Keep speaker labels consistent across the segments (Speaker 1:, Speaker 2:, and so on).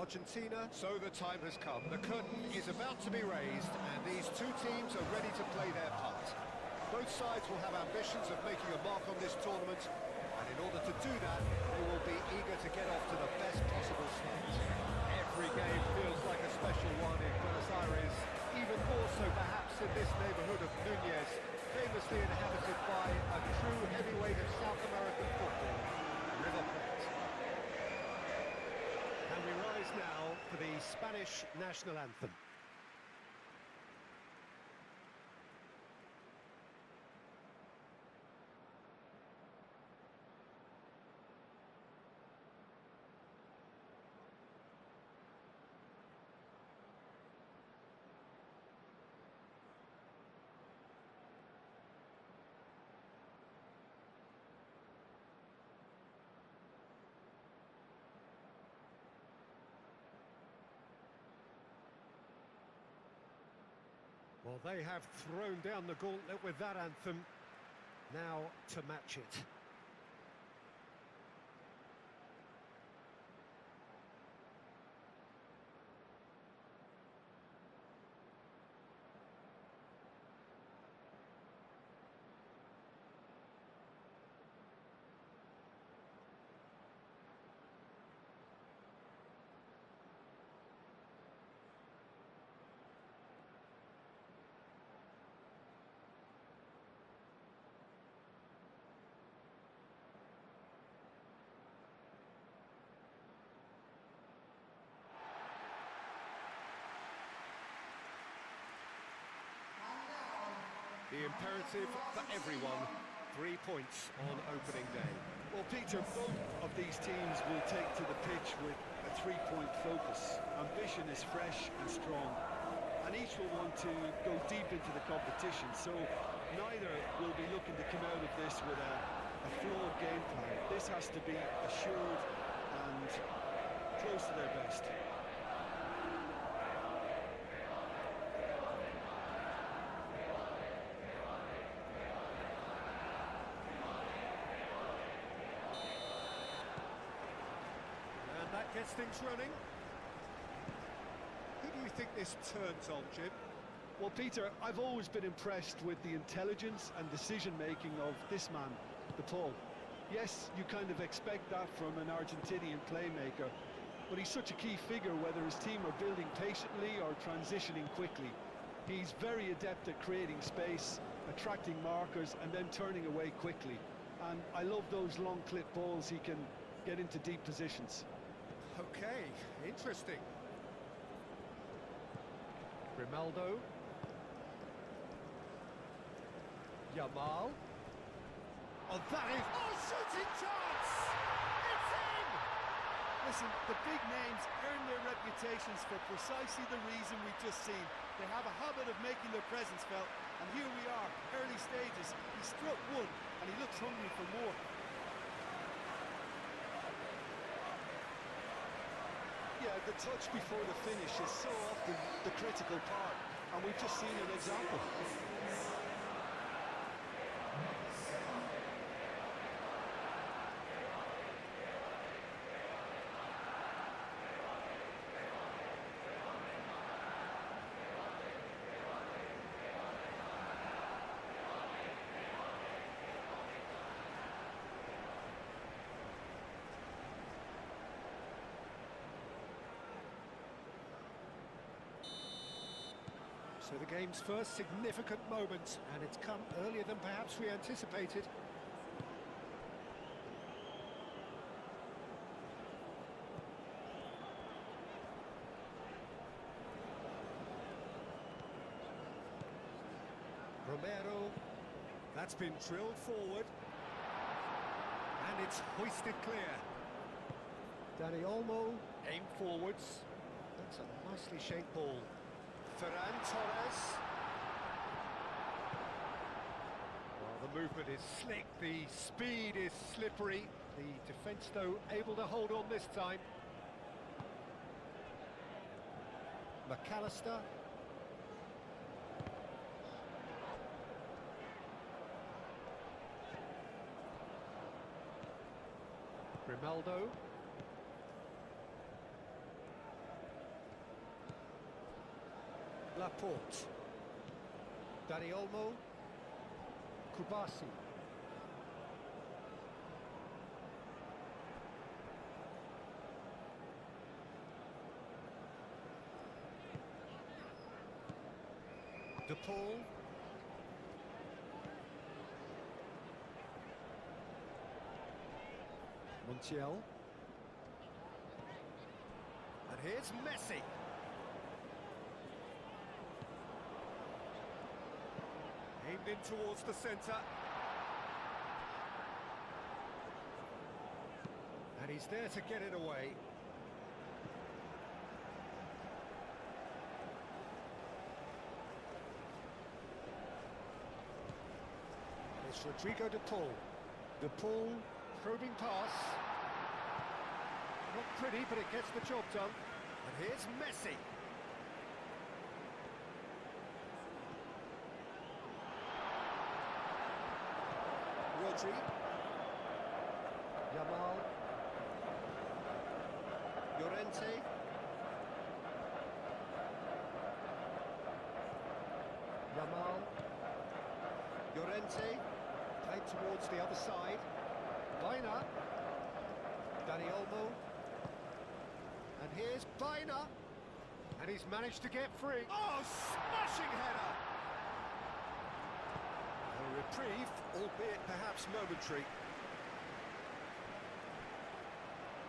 Speaker 1: Argentina. So the time has come. The curtain is about to be raised, and these two teams are ready to play their part. Both sides will have ambitions of making a mark on this tournament, and in order to do that, they will be eager to get off to the best possible start. Every game feels like a special one in Buenos Aires, even more so perhaps in this neighbourhood of Núñez, famously inhabited by a true heavyweight of South American football, River Plate. And we rise now for the Spanish national anthem. Well, they have thrown down the gauntlet with that anthem. Now to match it. The imperative for everyone, 3 points on opening day.
Speaker 2: Well, Peter, both of these teams will take to the pitch with a three-point focus. Ambition is fresh and strong, and each will want to go deep into the competition, so neither will be looking to come out of this with a flawed game plan. This has to be assured and close to their best.
Speaker 1: That gets things running. Who do you think this turns on, Jim?
Speaker 2: Well, Peter, I've always been impressed with the intelligence and decision-making of this man, De Paul. Yes, you kind of expect that from an Argentinian playmaker, but he's such a key figure whether his team are building patiently or transitioning quickly. He's very adept at creating space, attracting markers, and then turning away quickly. And I love those long clip balls he can get into deep positions.
Speaker 1: Okay, interesting. Grimaldo. Yamal. Oh, that is... Oh, shooting chance! It's in!
Speaker 2: Listen, the big names earn their reputations for precisely the reason we've just seen. They have a habit of making their presence felt, and here we are, early stages. He struck one, and he looks hungry for more. Yeah, the touch before the finish is so often the critical part, and we've just seen an example.
Speaker 1: So the game's first significant moment, and it's come earlier than perhaps we anticipated. Romero, that's been drilled forward, and it's hoisted clear. Dani Olmo, aim forwards, that's a nicely shaped ball. Ferran Torres. Well, the movement is slick, the speed is slippery. The defence, though, able to hold on this time. McAllister. Grimaldo. Laporte. Dani Olmo. Kubasi. De Paul. Montiel. And here's Messi. Aimed in towards the centre. And he's there to get it away. It's Rodrigo De Paul. De Paul, probing pass. Not pretty, but it gets the job done. And here's Messi. Rodri. Yamal. Llorente. Yamal. Llorente. Played towards the other side. Baina. Dani Olmo. And here's Baina. And he's managed to get free. Oh, smashing header! A reprieve, albeit perhaps momentary.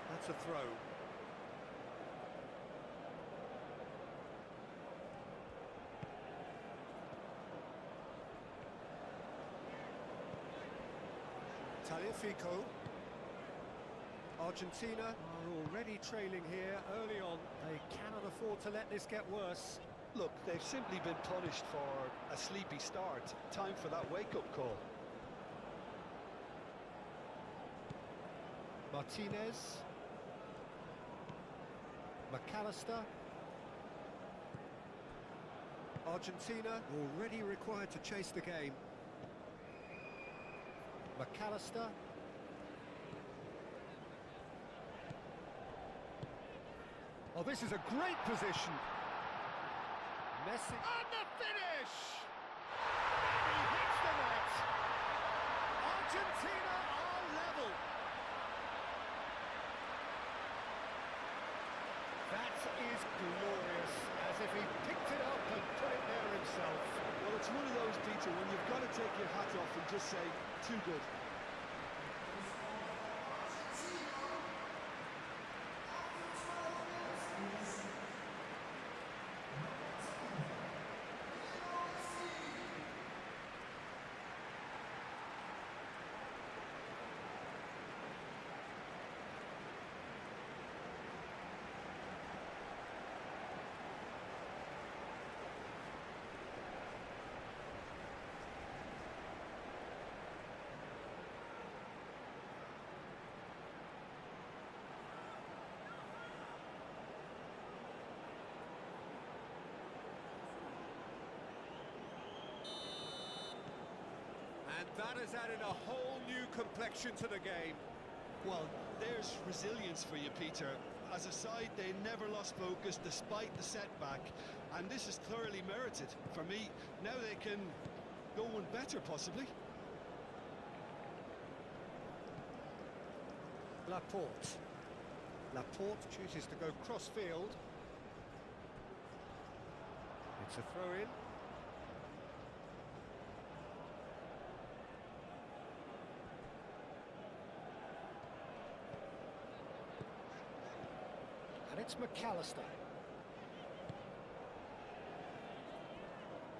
Speaker 1: That's a throw. Tagliafico. Argentina are already trailing here early on. They cannot afford to let this get worse.
Speaker 2: Look, they've simply been punished for a sleepy start. Time for that wake-up call.
Speaker 1: Martinez. McAllister. Argentina already required to chase the game. McAllister. Oh, this is a great position. Messi. And the finish! He hits the net. Argentina are level. That is glorious, as if he picked it up and put it there himself.
Speaker 2: Well, it's one of those, Peter, when you've got to take your hat off and just say, too good.
Speaker 1: And that has added a whole new complexion to the game.
Speaker 2: Well, there's resilience for you, Peter. As a side, they never lost focus despite the setback, and this is thoroughly merited. For me, now they can go one better, possibly.
Speaker 1: Laporte. Laporte chooses to go cross-field. It's a throw-in. And it's McAllister.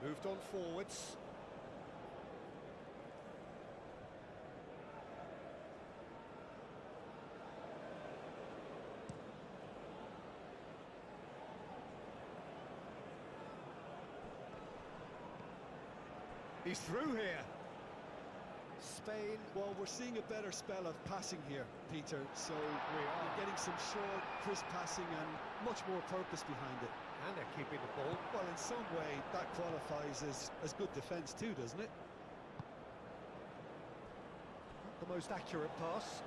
Speaker 1: Moved on forwards. He's through here. Spain.
Speaker 2: Well, we're seeing a better spell of passing here, Peter, so we're getting some short, crisp passing and much more purpose behind it.
Speaker 1: And they're keeping the ball.
Speaker 2: Well, in some way, that qualifies as good defence too, doesn't it?
Speaker 1: Not the most accurate pass.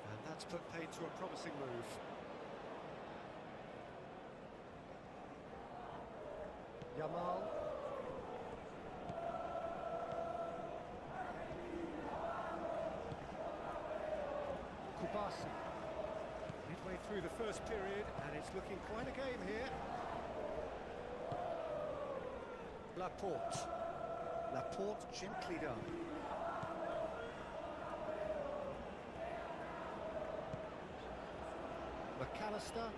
Speaker 1: And that's put paid to a promising move. Yamal. Kubasi. Midway through the first period, and it's looking quite a game here. Laporte. Laporte gently done. McAllister.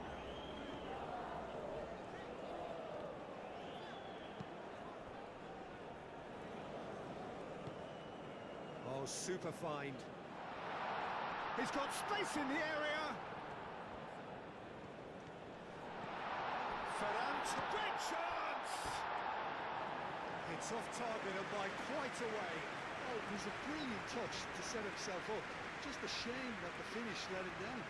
Speaker 1: Oh, super find. He's got space in the area. Ferrand, great chance! It's off target and by quite a way.
Speaker 2: Oh, it was a brilliant touch to set himself up. Just a shame that the finish let him down.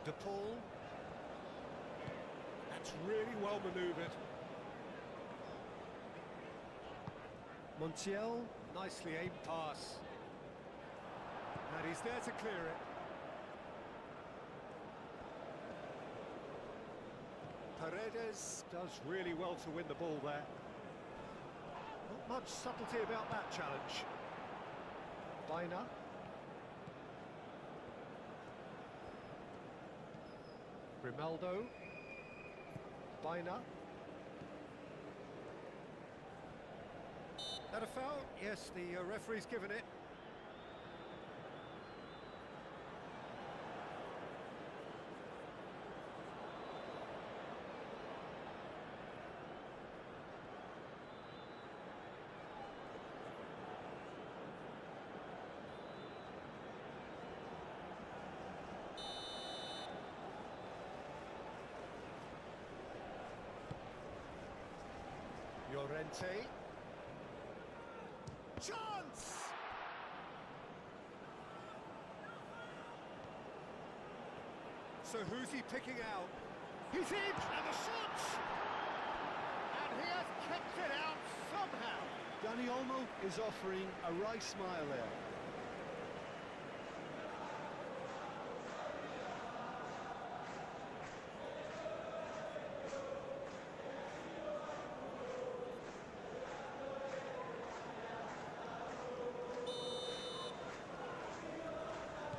Speaker 1: De Paul. That's really well manoeuvred. Montiel, nicely aimed pass. And he's there to clear it. Paredes does really well to win the ball there. Not much subtlety about that challenge. Bina. Grimaldo. Bina. That a foul? Yes, the referee's given it. Llorente. Chance! So who's he picking out? He's in! And the shot! And he has kept it out somehow.
Speaker 2: Dani Olmo is offering a wry smile there.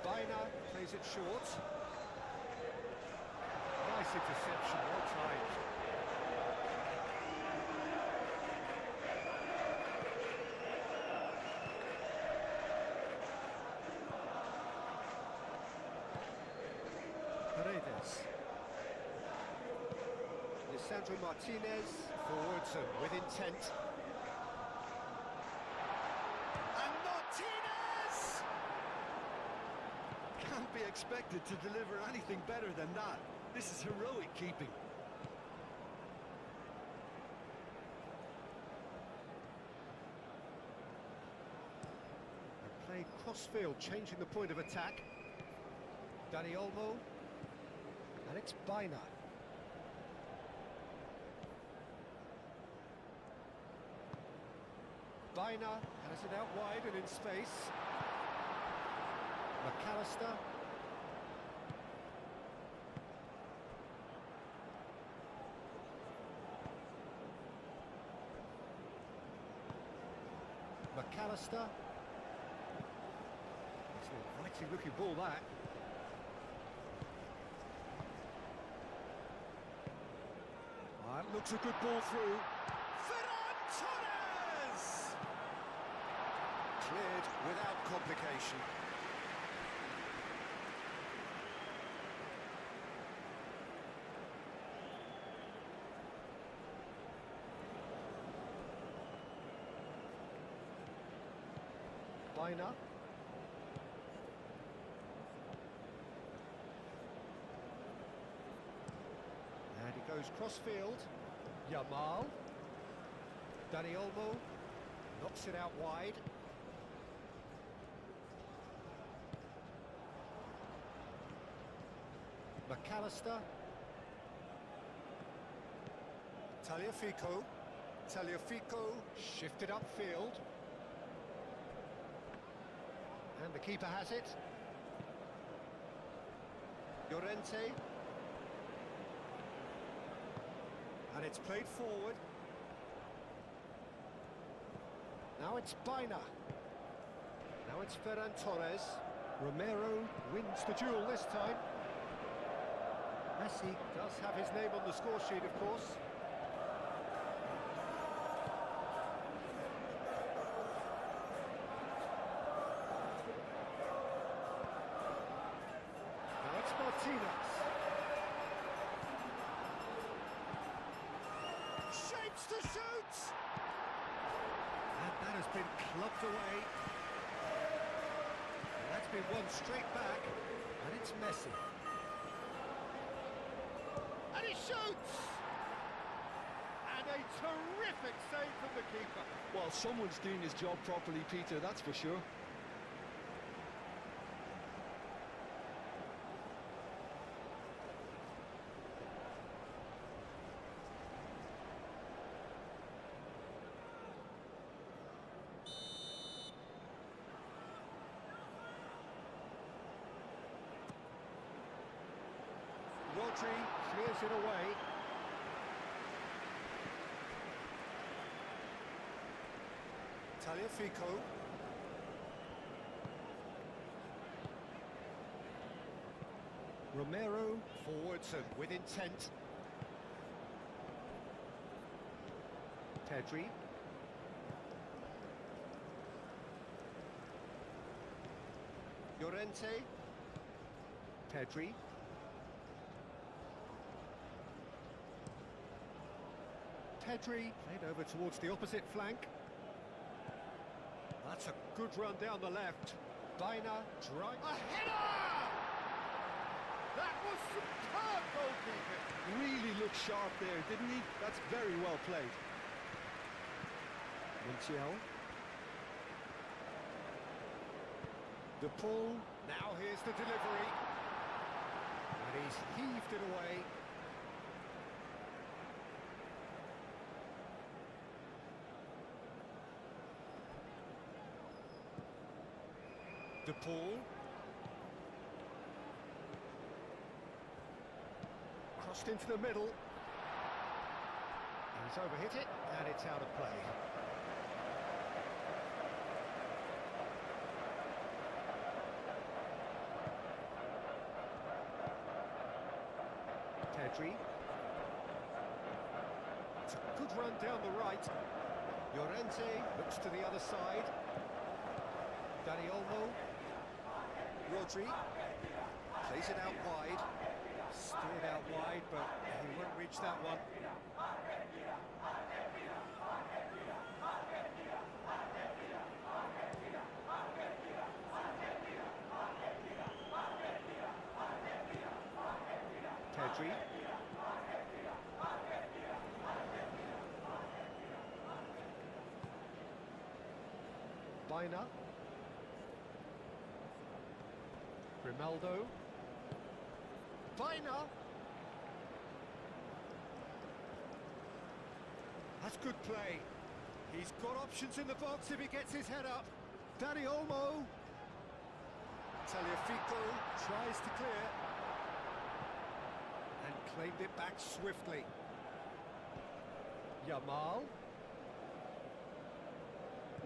Speaker 1: Bina plays it short. Nice interception, well timed. Paredes. Lisandro Martinez forwards and with intent. And Martinez!
Speaker 2: Can't be expected to deliver anything better than that. This is heroic keeping.
Speaker 1: Play cross-field, changing the point of attack. Dani Olmo. And it's Bina. Bina has it out wide and in space. McAllister. McAllister. It's an inviting looking ball, that. That looks a good ball through. Ferran Torres! Cleared without complication. Bina. And he goes cross-field. Yamal. Dani Olmo knocks it out wide. McAllister. Tagliafico. Tagliafico shifted upfield. And the keeper has it. Llorente. And it's played forward. Now it's Baina. Now it's Ferran Torres. Romero wins the duel this time. Messi does have his name on the score sheet, of course. Now it's Martinez. Shapes to shoot! And that has been clubbed away. And that's been won straight back. And it's Messi. And he shoots! And a terrific save from the keeper.
Speaker 2: Well, someone's doing his job properly, Peter, that's for sure.
Speaker 1: Rodri clears it away. Tagliafico. Romero forwards and with intent. Pedri. Llorente. Pedri. Pedri played over towards the opposite flank. That's a good run down the left. Baina, dry. A header! That was superb goalkeeping.
Speaker 2: Really looked sharp there, didn't he? That's very well played.
Speaker 1: Montiel. De Paul. Now here's the delivery. And he's heaved it away. De Paul. Crossed into the middle. He's overhit it, and it's out of play. Pedri. It's a good run down the right. Llorente looks to the other side. Dani Olmo. Rodri plays it out wide, steered out wide, but he won't reach that one. Pedri. Baina. Grimaldo. Baina. That's good play. He's got options in the box if he gets his head up. Dani Olmo. Tagliafico tries to clear. And claimed it back swiftly. Yamal.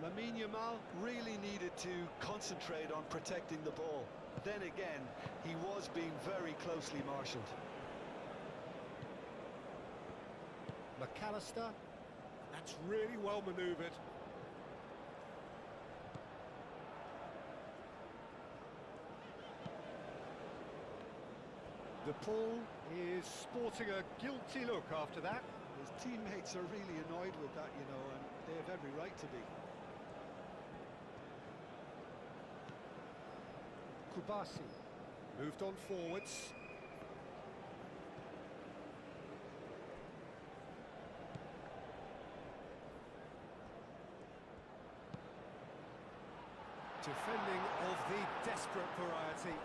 Speaker 2: Lamine Yamal really needed to concentrate on protecting the ball. Then again, he was being very closely marshalled.
Speaker 1: McAllister. That's really well manoeuvred. De Paul is sporting a guilty look after that.
Speaker 2: His teammates are really annoyed with that, you know, and they have every right to be.
Speaker 1: Kubasi moved on forwards. Defending of the desperate variety.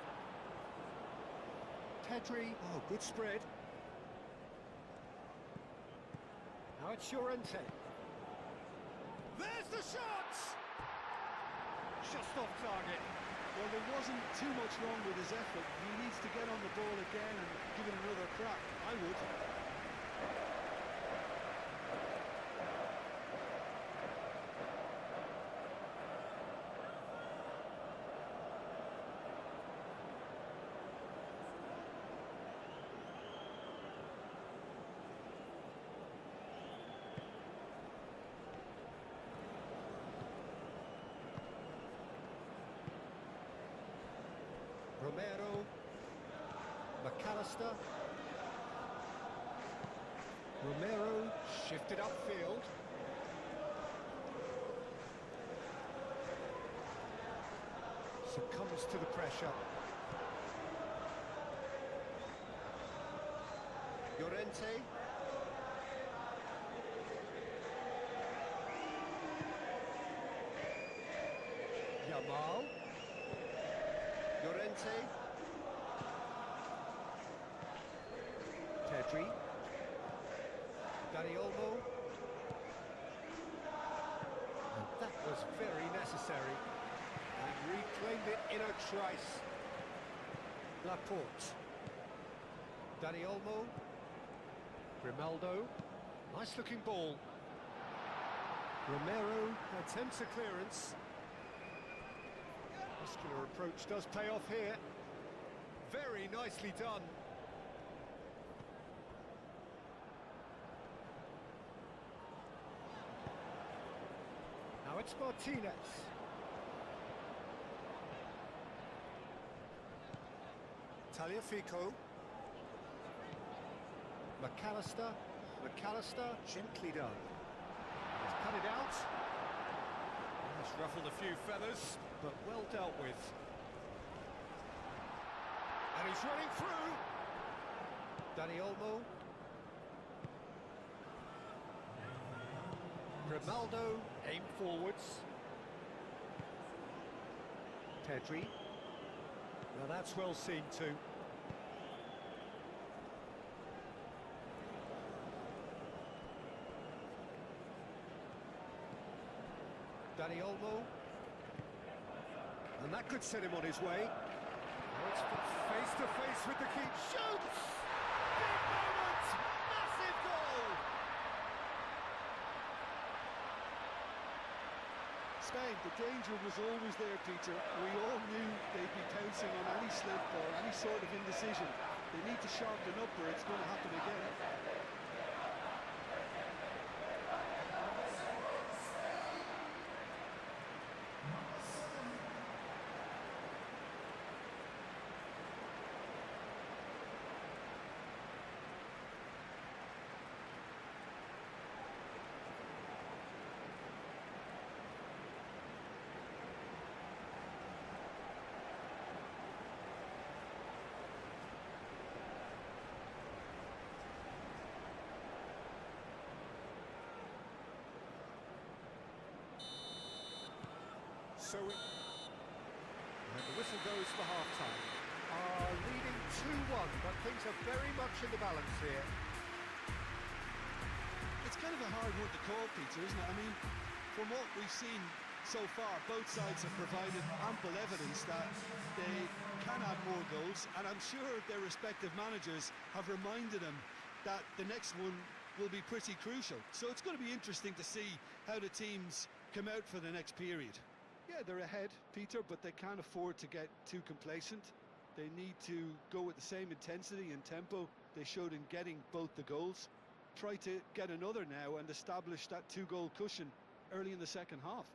Speaker 1: Pedri, oh, good spread. Now it's Llorente. There's the shot! Just off target.
Speaker 2: Well, there wasn't too much wrong with his effort. He needs to get on the ball again and give it another crack. I would.
Speaker 1: Romero, McAllister. Romero shifted upfield. Succumbs to the pressure. Llorente. Yamal. Llorente. Pedri. Dani Olmo. And that was very necessary. And reclaimed it in a trice. Laporte. Dani Olmo. Grimaldo. Nice looking ball. Romero attempts a clearance. Muscular approach does pay off here. Very nicely done. Now it's Martinez. Tagliafico. McAllister. McAllister, gently done. He's cut it out. It's ruffled a few feathers, but well dealt with. And he's running through. Dani Olmo. Grimaldo, aim forwards. Pedri. Now that's well seen too. Dani Olmo. And that could set him on his way. Now it's face to face with the keeper. Shoots! Big moment! Massive goal!
Speaker 2: Spain, the danger was always there, Peter. We all knew they'd be pouncing on any slip or any sort of indecision. They need to sharpen up or it's going to happen again.
Speaker 1: And the whistle goes for half-time. Leading 2-1, but things are very much in the balance here.
Speaker 2: It's kind of a hard one to call, Peter, isn't it? I mean, from what we've seen so far, both sides have provided ample evidence that they can add more goals, and I'm sure their respective managers have reminded them that the next one will be pretty crucial. So it's going to be interesting to see how the teams come out for the next period.
Speaker 3: Yeah, they're ahead, Peter, but they can't afford to get too complacent. They need to go with the same intensity and tempo they showed in getting both the goals. Try to get another now and establish that two-goal cushion early in the second half.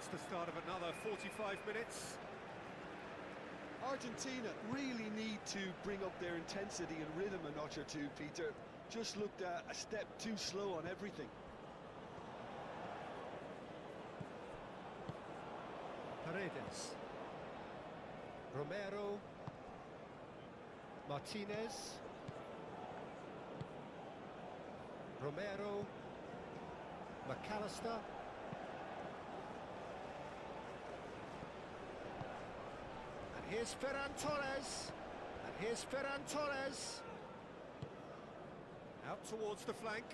Speaker 1: That's the start of another 45 minutes.
Speaker 2: Argentina really need to bring up their intensity and rhythm a notch or two, Peter. Just looked a step too slow on everything.
Speaker 1: Paredes. Romero. Martinez. Romero. McAllister. And here's Ferran Torres. And here's Ferran Torres. Out towards the flank.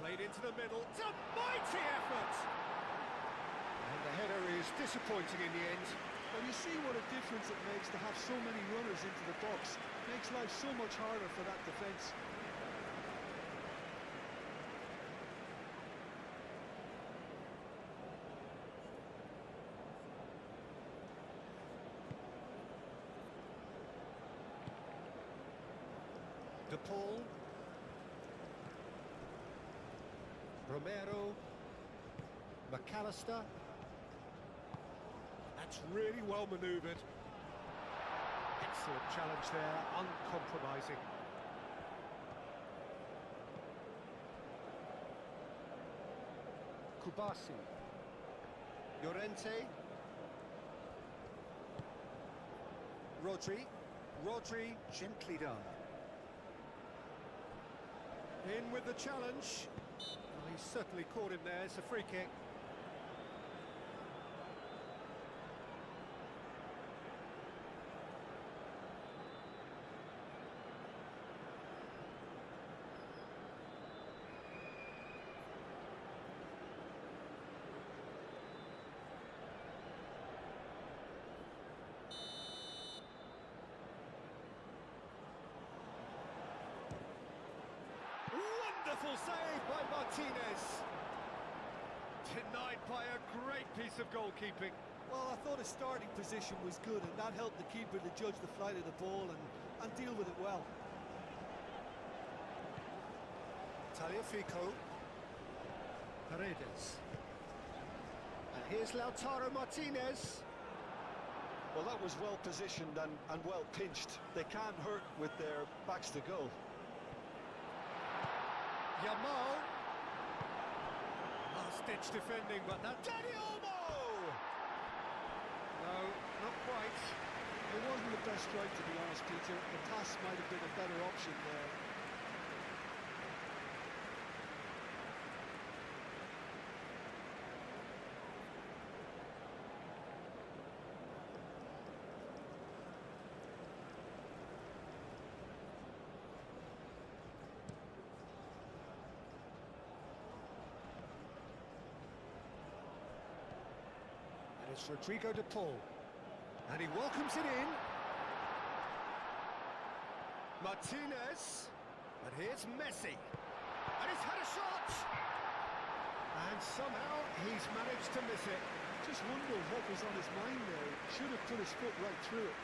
Speaker 1: Played into the middle. It's a mighty effort! And the header is disappointing in the end.
Speaker 2: Well, you see what a difference it makes to have so many runners into the box. Makes life so much harder for that defence.
Speaker 1: De Paul. Romero. McAllister. That's really well manoeuvred. Excellent challenge there, uncompromising. Kubasi. Llorente. Rodri, gently done. In with the challenge. Well, he's certainly caught him there. It's a free kick. Wonderful save by Martinez. Denied by a great piece of goalkeeping.
Speaker 2: Well, I thought his starting position was good, and that helped the keeper to judge the flight of the ball and deal with it well.
Speaker 1: Tagliafico. Paredes. And here's Lautaro Martinez.
Speaker 2: Well, that was well positioned and well pinched. They can't hurt with their backs to goal.
Speaker 1: Yamal. Last-ditch defending, but now Dani Olmo! No, not quite.
Speaker 2: It wasn't the best strike, to be honest, Peter. The pass might have been a better option there.
Speaker 1: It's Rodrigo de Paul, and he welcomes it in. Martinez, and here's Messi, and he's had a shot, and somehow he's managed to miss it.
Speaker 2: Just wonder what was on his mind there. Should have put his foot right through it.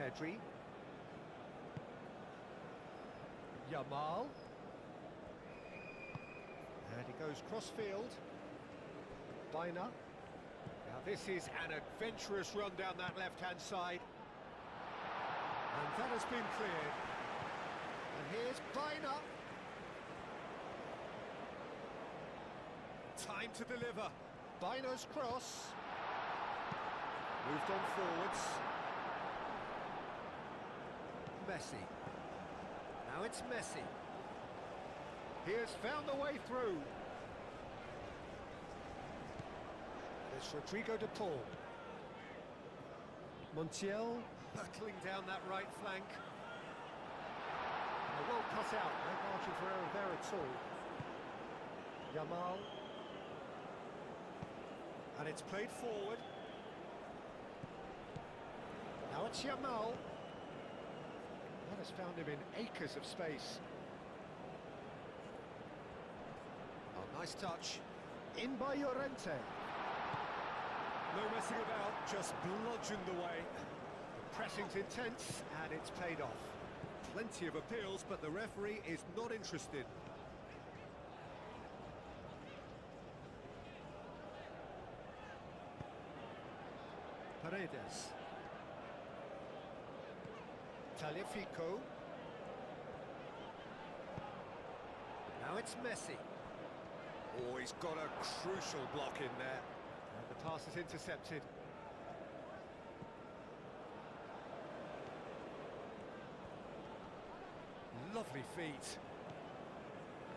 Speaker 1: Pedri. Yamal. And he goes cross-field. Baina. Now this is an adventurous run down that left-hand side. And that has been cleared. And here's Baina. Time to deliver. Baina's cross. Moved on forwards. Messi. Now it's Messi. He has found the way through. It's Rodrigo de Paul. Montiel hurtling down that right flank. Well cut out, no margin for error there at all. Yamal. And it's played forward. Now it's Yamal. That has found him in acres of space. Nice touch.
Speaker 2: In by Llorente.
Speaker 1: No messing about, just bludgeoned away. The pressing's intense, and it's paid off. Plenty of appeals, but the referee is not interested. Paredes. Tagliafico. Now it's Messi. Oh, he's got a crucial block in there. And the pass is intercepted. Lovely feet.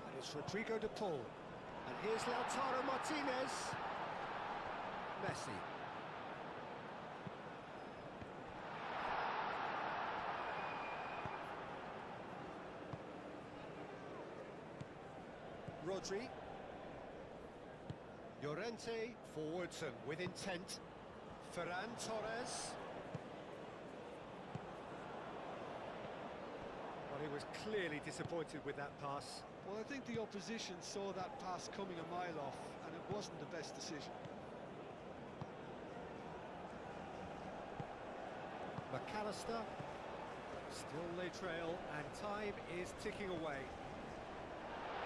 Speaker 1: And it's Rodrigo de Paul. And here's Lautaro Martinez. Messi. Rodri. Llorente forwards and with intent. Ferran Torres. Well, he was clearly disappointed with that pass.
Speaker 3: Well, I think the opposition saw that pass coming a mile off, and it wasn't the best decision.
Speaker 1: McAllister. Still they trail, and time is ticking away.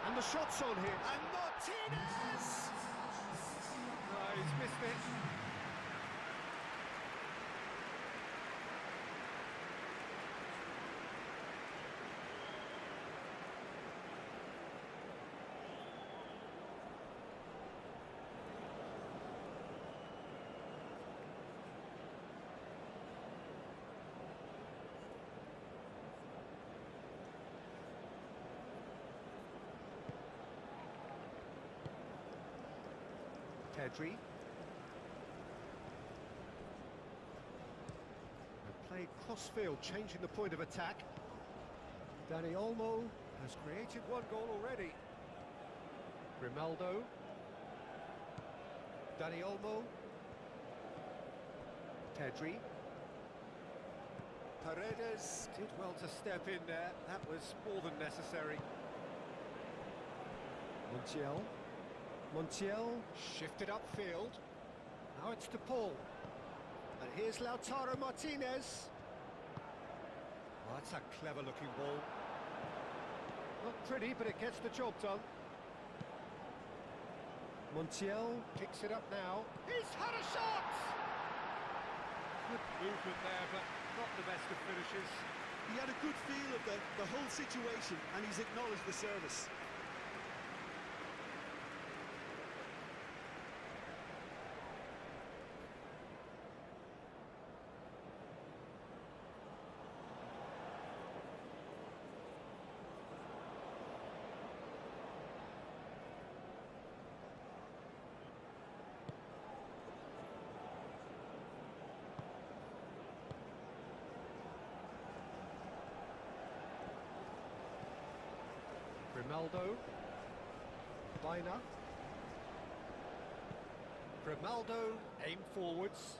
Speaker 1: And the shot's on here. And Martinez! No, he's missed it. Pedri. And play cross-field, changing the point of attack. Dani Olmo has created one goal already. Grimaldo. Dani Olmo. Pedri. Paredes did well to step in there. That was more than necessary. Montiel shifted upfield. Now it's De Paul. And here's Lautaro Martinez. Oh, that's a clever-looking ball. Not pretty, but it gets the job done. Montiel picks it up now. He's had a shot! Good movement there, but not the best of finishes.
Speaker 3: He had a good feel of the whole situation, and he's acknowledged the service.
Speaker 1: Grimaldo. Bina. Grimaldo, aim forwards.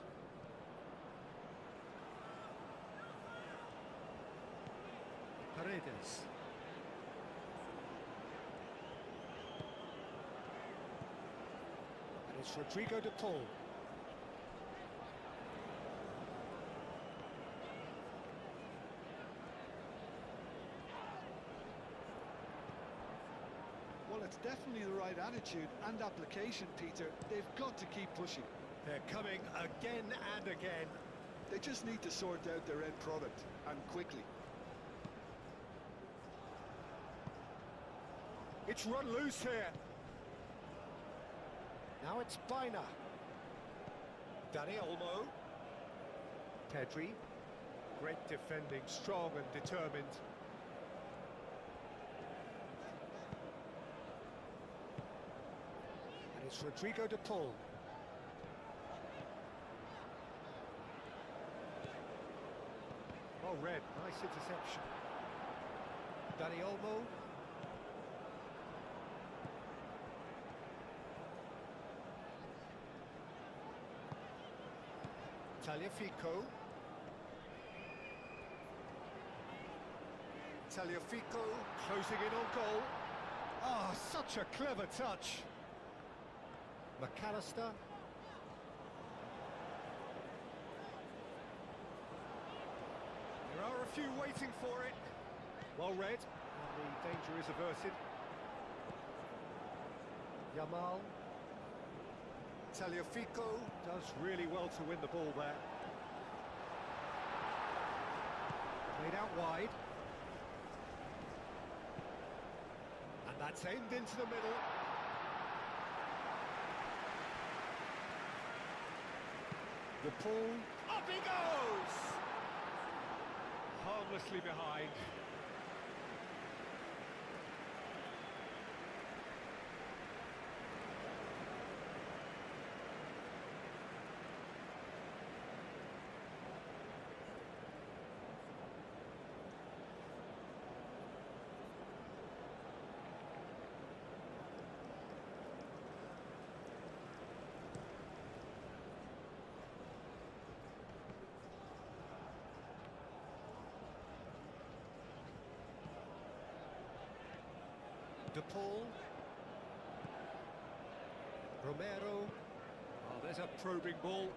Speaker 1: Paredes. And it's Rodrigo de Paul.
Speaker 3: Well, it's definitely the right attitude and application, Peter. They've got to keep pushing.
Speaker 1: They're coming again and again.
Speaker 3: They just need to sort out their end product, and quickly.
Speaker 1: It's run loose here. Now it's Bina. Dani Olmo. Pedri. Great defending, strong and determined. And it's Rodrigo de Paul. Oh, red, nice interception. Dani Olmo. Tagliafico. Tagliafico closing in on goal. Ah, such a clever touch. McAllister. There are a few waiting for it. Well read, and the danger is averted. Yamal. Tagliafico does really well to win the ball there. Played out wide. And that's aimed into the middle. The ball. Up he goes! Harmlessly behind. De Paul. Romero. Oh, there's a probing ball.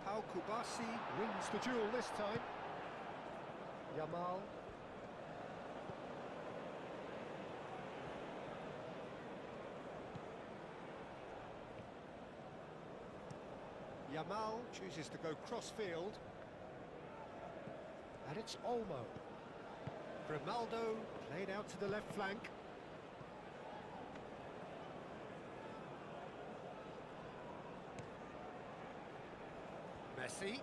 Speaker 1: Pau Kubasi wins the duel this time. Yamal. Yamal chooses to go cross-field. And it's Olmo. Grimaldo played out to the left flank. Messi.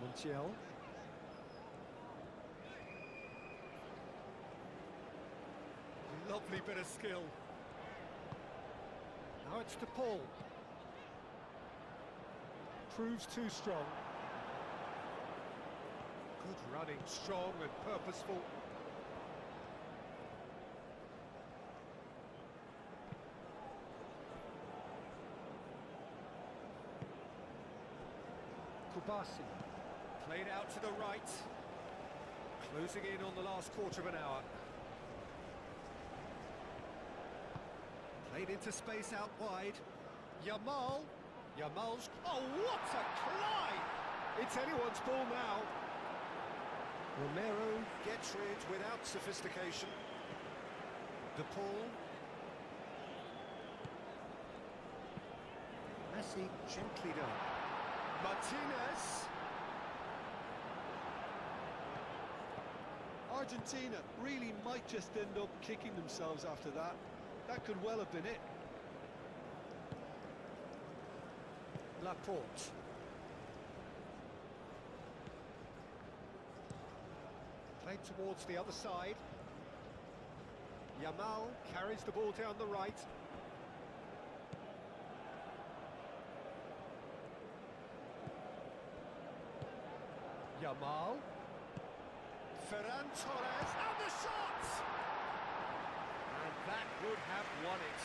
Speaker 1: Montiel. Lovely bit of skill. Now it's De Paul. Proves too strong. Good running, strong and purposeful. Kubasi, played out to the right, closing in on the last quarter of an hour. Played into space out wide. Yamal, Yamal's, oh what a climb! It's anyone's ball now. Romero gets rid without sophistication. De Paul. Messi gently done. Martinez.
Speaker 3: Argentina really might just end up kicking themselves after that. That could well have been it.
Speaker 1: Laporte. Played towards the other side. Yamal carries the ball down the right. Yamal. Ferran Torres, and the shot! And that would have won it.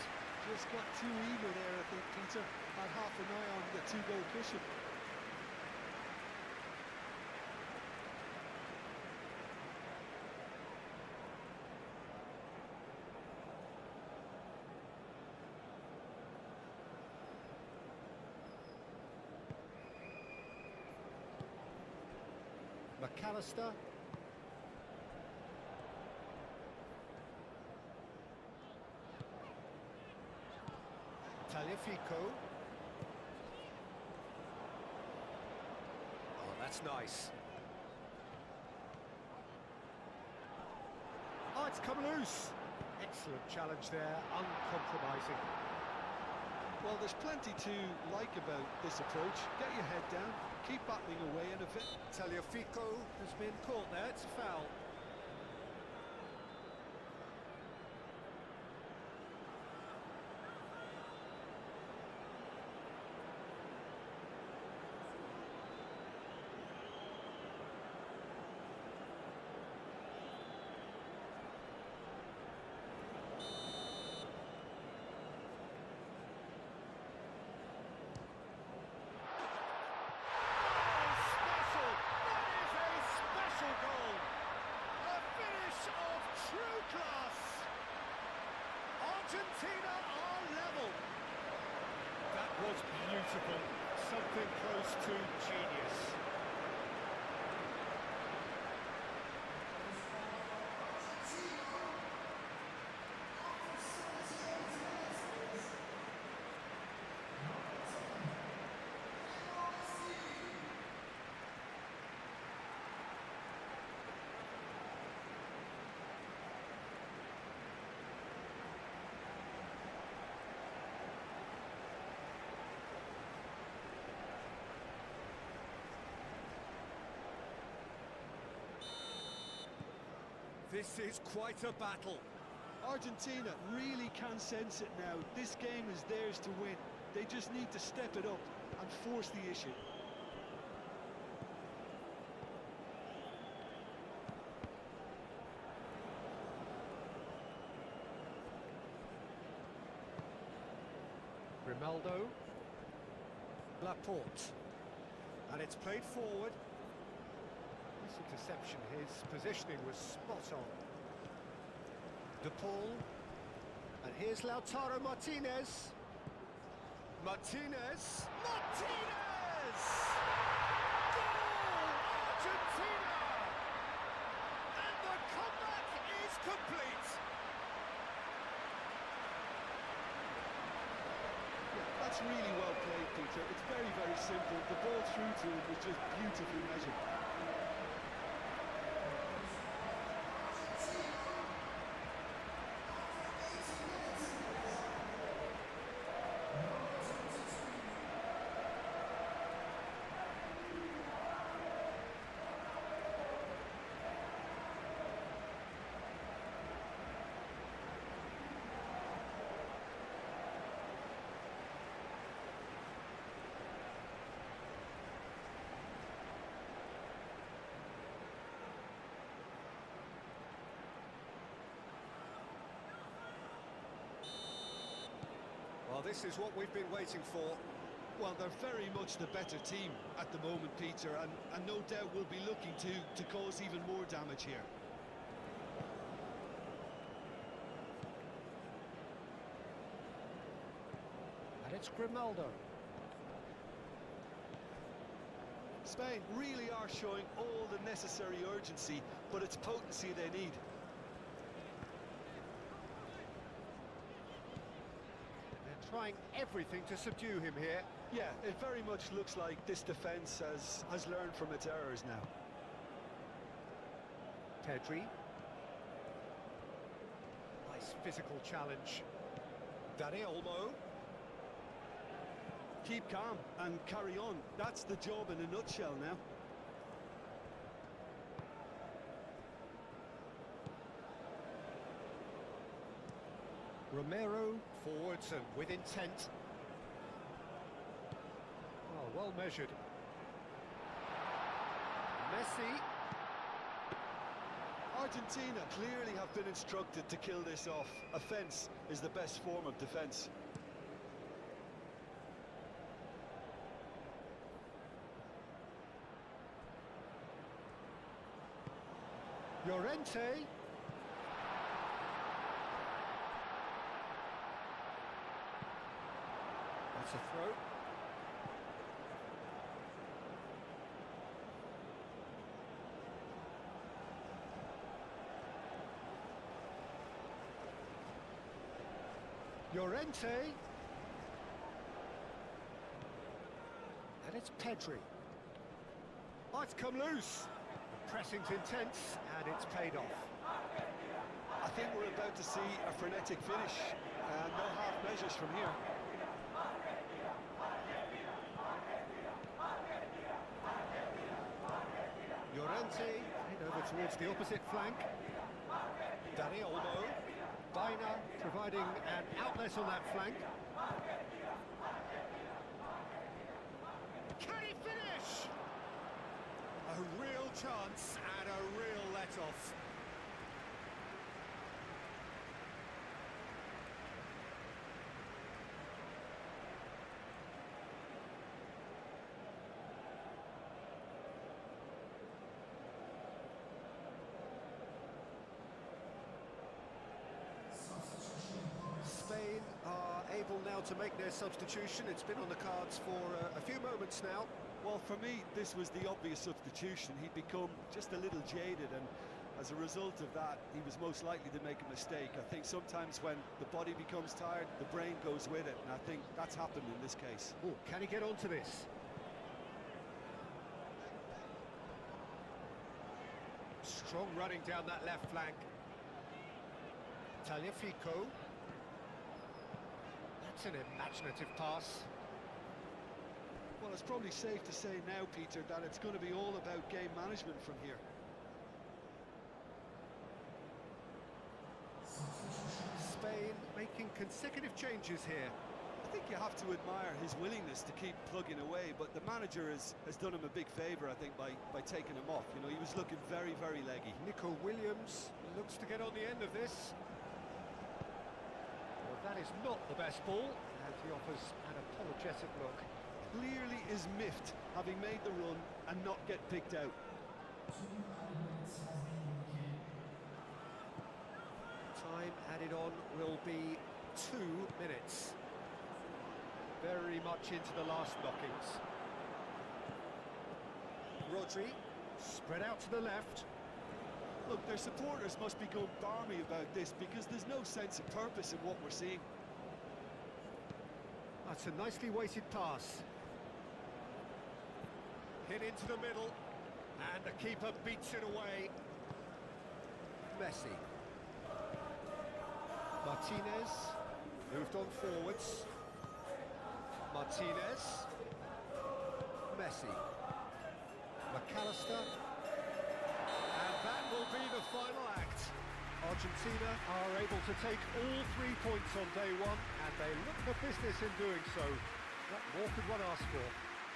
Speaker 3: Just got too eager there, I think, Peter. Had half an eye on the two-goal cushion.
Speaker 1: McAllister. Tagliafico. Oh, that's nice. Oh, it's come loose. Excellent challenge there, uncompromising.
Speaker 3: Well, there's plenty to like about this approach. Get your head down, keep battling away, and if it...
Speaker 1: Tagliafico has been caught there, it's a foul. beautiful, something close to genius. This is quite a battle.
Speaker 3: Argentina really can sense it now. This game is theirs to win. They just need to step it up and force the issue.
Speaker 1: Grimaldo. Laporte. And it's played forward. This interception, his positioning was spot on. De Paul. And here's Lautaro Martinez. Martinez! Martinez! Goal! Argentina! And the comeback is complete!
Speaker 3: That's really well played, Peter. It's very, very simple. The ball through to him was just beautifully measured.
Speaker 1: Well, this is what we've been waiting for.
Speaker 3: Well, they're very much the better team at the moment, Peter, and no doubt will be looking to cause even more damage here.
Speaker 1: And it's Grimaldo.
Speaker 3: Spain really are showing all the necessary urgency, but it's potency they need.
Speaker 1: Trying everything to subdue him here.
Speaker 3: Yeah, it very much looks like this defence has learned from its errors now.
Speaker 1: Pedri. Nice physical challenge. Dani Olmo.
Speaker 3: Keep calm and carry on. That's the job in a nutshell now.
Speaker 1: Romero forwards and with intent. Oh, well measured. Messi.
Speaker 3: Argentina clearly have been instructed to kill this off. Offence is the best form of defence.
Speaker 1: Llorente. That's a throw. Llorente. And it's Pedri. Oh, it's come loose. The pressing's intense, and it's paid off.
Speaker 3: I think we're about to see a frenetic finish, and no half measures from here.
Speaker 1: Llorente, head over towards the opposite flank. Dani Olmo. Baina providing an outlet on that flank. Can he finish? A real chance and a real let-off. Spain are able now to make their substitution. It's been on the cards for a few moments now.
Speaker 3: Well, for me, this was the obvious substitution. He'd become just a little jaded, and as a result of that, he was most likely to make a mistake. I think sometimes when the body becomes tired, the brain goes with it, and I think that's happened in this case.
Speaker 1: Oh, can he get onto this? Strong running down that left flank. Tagliafico. That's an imaginative pass.
Speaker 3: Well, it's probably safe to say now, Peter, that it's going to be all about game management from here.
Speaker 1: Spain making consecutive changes here.
Speaker 3: I think you have to admire his willingness to keep plugging away, but the manager has done him a big favour, I think, by taking him off. You know, he was looking very, very leggy.
Speaker 1: Nico Williams looks to get on the end of this. Well, that is not the best ball, and he offers an apologetic look.
Speaker 3: Clearly is miffed, having made the run and not get picked out.
Speaker 1: Time added on will be 2 minutes. Very much into the last knockings. Rodri, spread out to the left.
Speaker 3: Look, their supporters must be going balmy about this, because there's no sense of purpose in what we're seeing.
Speaker 1: That's a nicely weighted pass. Hit into the middle, and the keeper beats it away. Messi. Martinez moved on forwards. Martinez. Messi. McAllister. And that will be the final act. Argentina are able to take all 3 points on day one, and they look for business in doing so. What more could one ask for?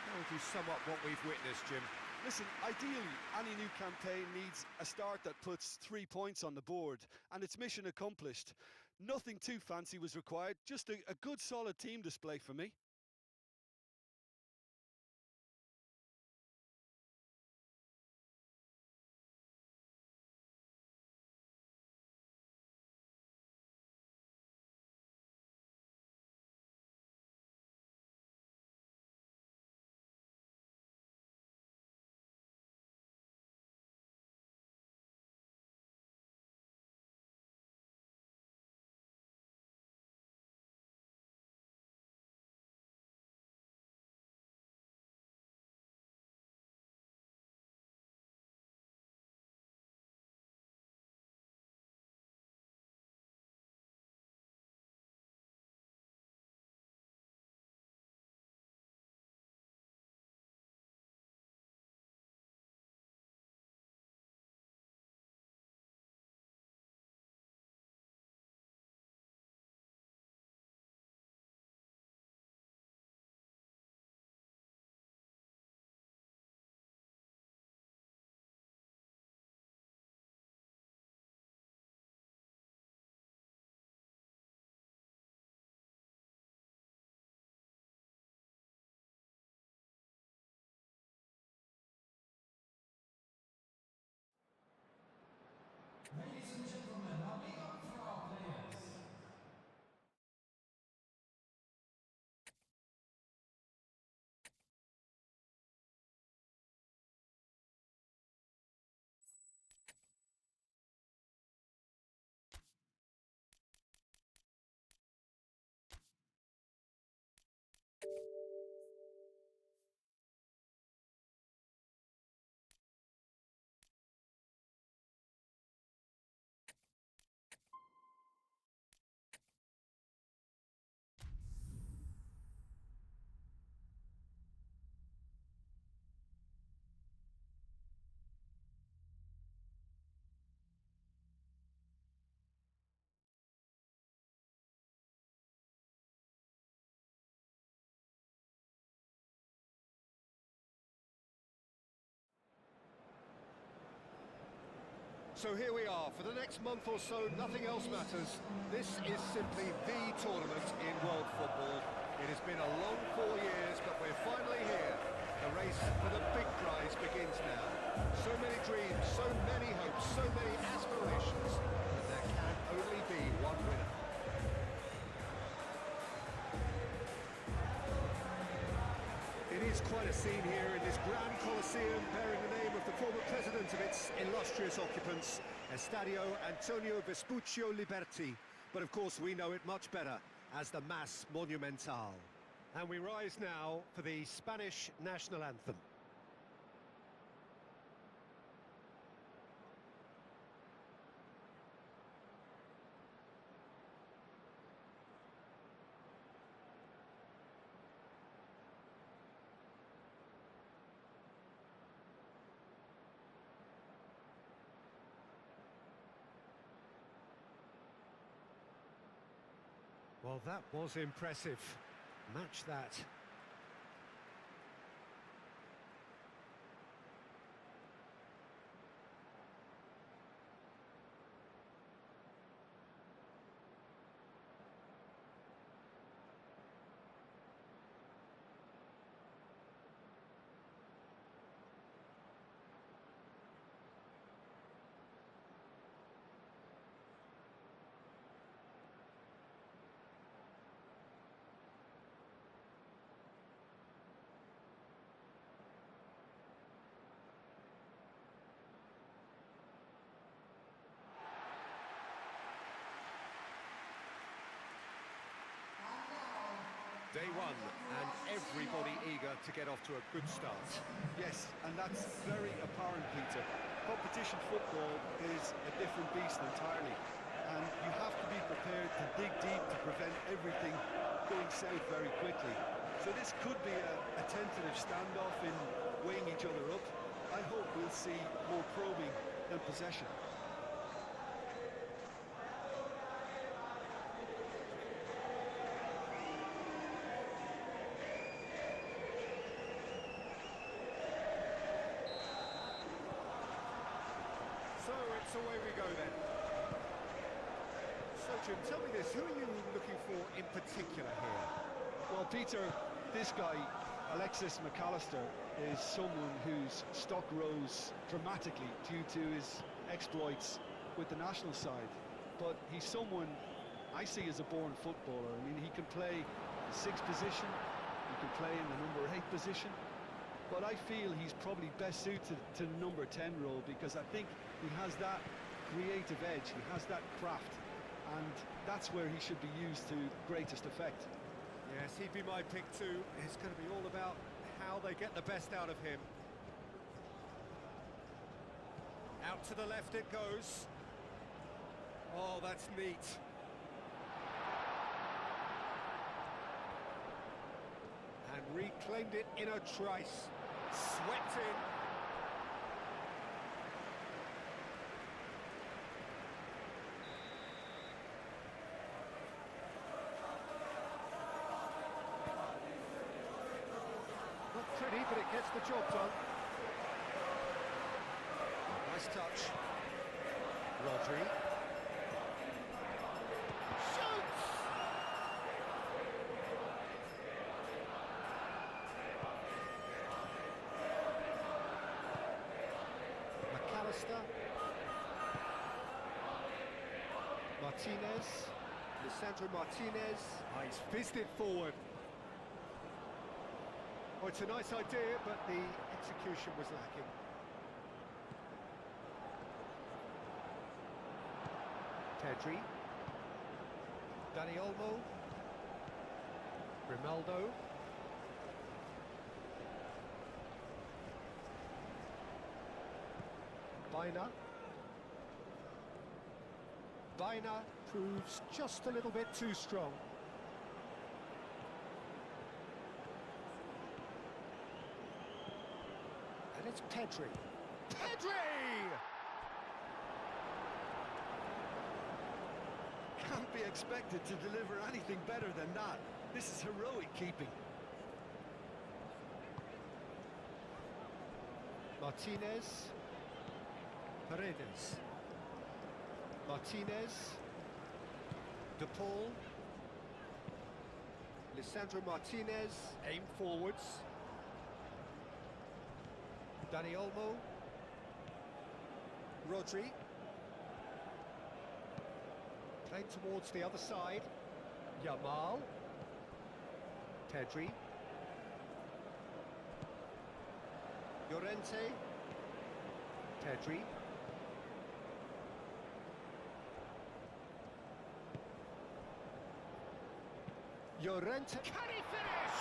Speaker 1: How would you sum up what we've witnessed, Jim?
Speaker 3: Listen, ideally, any new campaign needs a start that puts 3 points on the board, and it's mission accomplished. Nothing too fancy was required, just a good, solid team display for me.
Speaker 4: Ladies and gentlemen, now big up for our players.
Speaker 1: So here we are. For the next month or so, nothing else matters. This is simply the tournament in world football. It has been a long 4 years, but we're finally here. The race for the big prize begins now. So many dreams, so many hopes, so many aspirations, but there can only be one winner. it's quite a scene here in this grand Colosseum, bearing the name of the former president of its illustrious occupants, Estadio Antonio Vespuccio Liberti. But of course we know it much better as the Mas Monumental. And we rise now for the Spanish national anthem. Well, that was impressive. Match that. Day one, and everybody eager to get off to a good start.
Speaker 2: Yes, and that's very apparent, Peter. Competition football is a different beast entirely, and you have to be prepared to dig deep to prevent everything going south very quickly. So this could be a tentative standoff in weighing each other up. I hope we'll see more probing than possession.
Speaker 1: So it's away we go then. So Jim, tell me this, who are you looking for in particular here?
Speaker 2: Well, Peter, this guy, Alexis McAllister, is someone whose stock rose dramatically due to his exploits with the national side. But he's someone I see as a born footballer. I mean, he can play the 6th position, he can play in the number 8 position, but I feel he's probably best suited to the number 10 role because I think he has that creative edge, he has that craft, and that's where he should be used to greatest effect.
Speaker 1: Yes, he'd be my pick too. It's going to be all about how they get the best out of him. Out to the left it goes. Oh, that's neat. And reclaimed it in a trice. Swept in. Not pretty, but it gets the job done. Nice touch. Rodri. Shoots! McAllister. Martinez. Lisandro Martinez. Oh, he's fizzed it forward. Oh, it's a nice idea, but the execution was lacking. Pedri. Dani Olmo. Grimaldo. Baina. Baina proves just a little bit too strong. And it's Pedri. Pedri!
Speaker 2: Can't be expected to deliver anything better than that. This is heroic keeping.
Speaker 1: Martinez. Paredes. Martinez. De Paul. Lisandro Martinez. Aim forwards. Dani Olmo. Rodri. Played towards the other side. Yamal. Pedri. Llorente. Pedri. Llorente. Can he finish?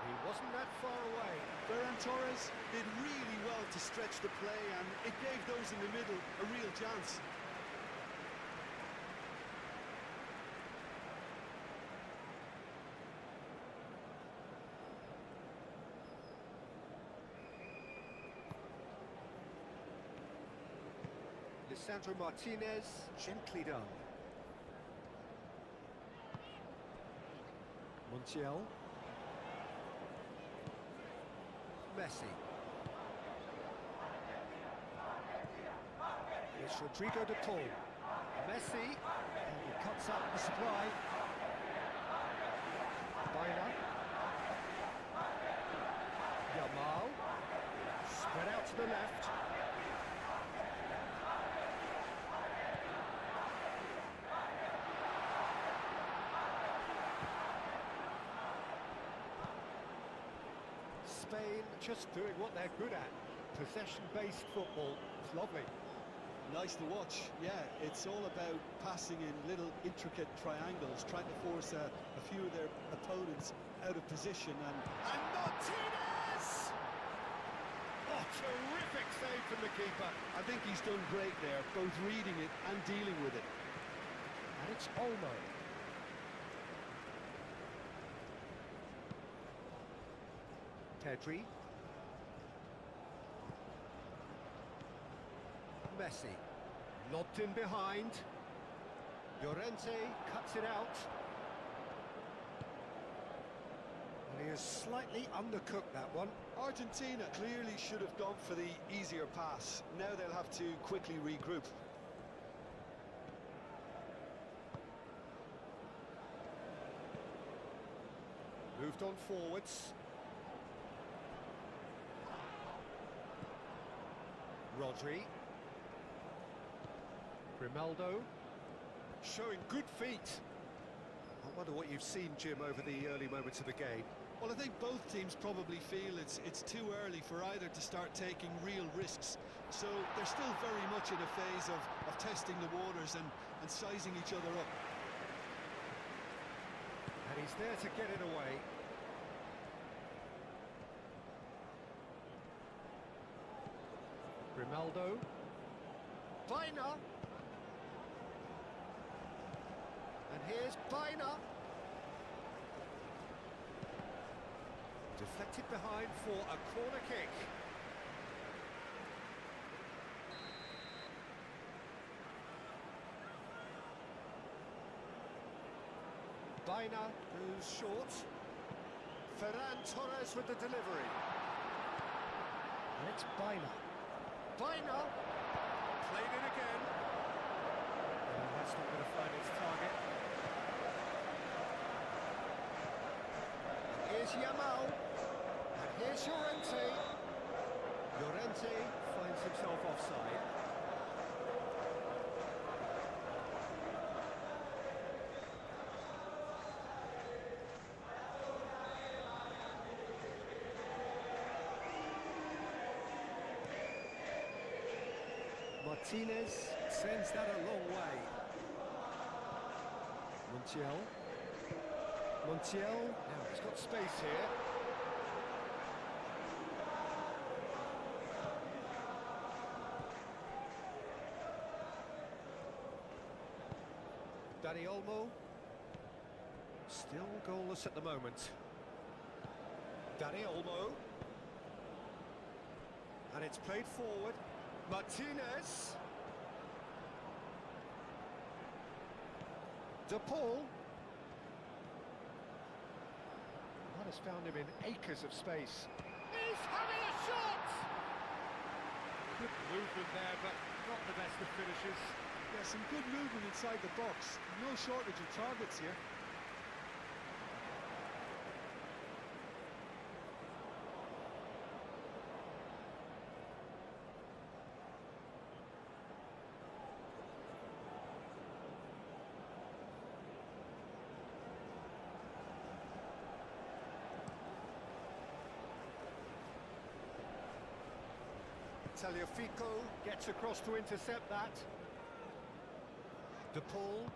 Speaker 1: He wasn't that far away.
Speaker 3: Ferran Torres did really well to stretch the play, and it gave those in the middle a real chance.
Speaker 1: Lisandro Martinez, gently done. Montiel. Messi. It's Rodrigo de Paul. Messi, and he cuts up the supply. Baina. Yamal. Spread out to the left. Spain just doing what they're good at. Possession-based football. It's lovely.
Speaker 3: Nice to watch. Yeah, it's all about passing in little intricate triangles, trying to force a few of their opponents out of position. And
Speaker 1: Martinez! Oh, terrific save from the keeper.
Speaker 2: I think he's done great there, both reading it and dealing with it.
Speaker 1: And it's Olmo. Pedri. Messi. Lobbed in behind. Llorente cuts it out. And he has slightly undercooked that one.
Speaker 3: Argentina clearly should have gone for the easier pass. Now they'll have to quickly regroup.
Speaker 1: Moved on forwards. Rodri. Grimaldo. Showing good feet. I wonder what you've seen, Jim, over the early moments of the game.
Speaker 3: Well, I think both teams probably feel it's too early for either to start taking real risks. So they're still very much in a phase of testing the waters and sizing each other up.
Speaker 1: And he's there to get it away. Grimaldo. Baina. And here's Baina. Deflected behind for a corner kick. Baina goes short. Ferran Torres with the delivery. And it's Baina. Baina! Played it again. And that's not going to find its target. Here's Yamal. And here's Llorente. Llorente finds himself offside. Martinez sends that a long way. Montiel. Now he's got space here. Dani Olmo. Still goalless at the moment. Dani Olmo. And it's played forward. Martinez. De Paul. That has found him in acres of space. He's having a shot! Good movement there, but not the best of finishes.
Speaker 3: Yeah, some good movement inside the box. No shortage of targets here.
Speaker 1: Tagliafico gets across to intercept that. De Paul.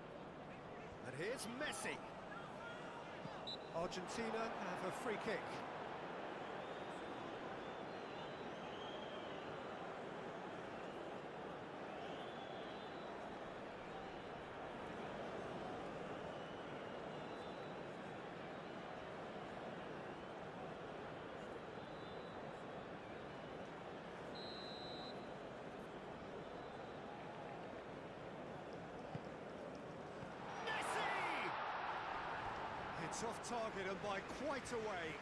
Speaker 1: And here's Messi. Argentina have a free kick. It's off target and by quite a way.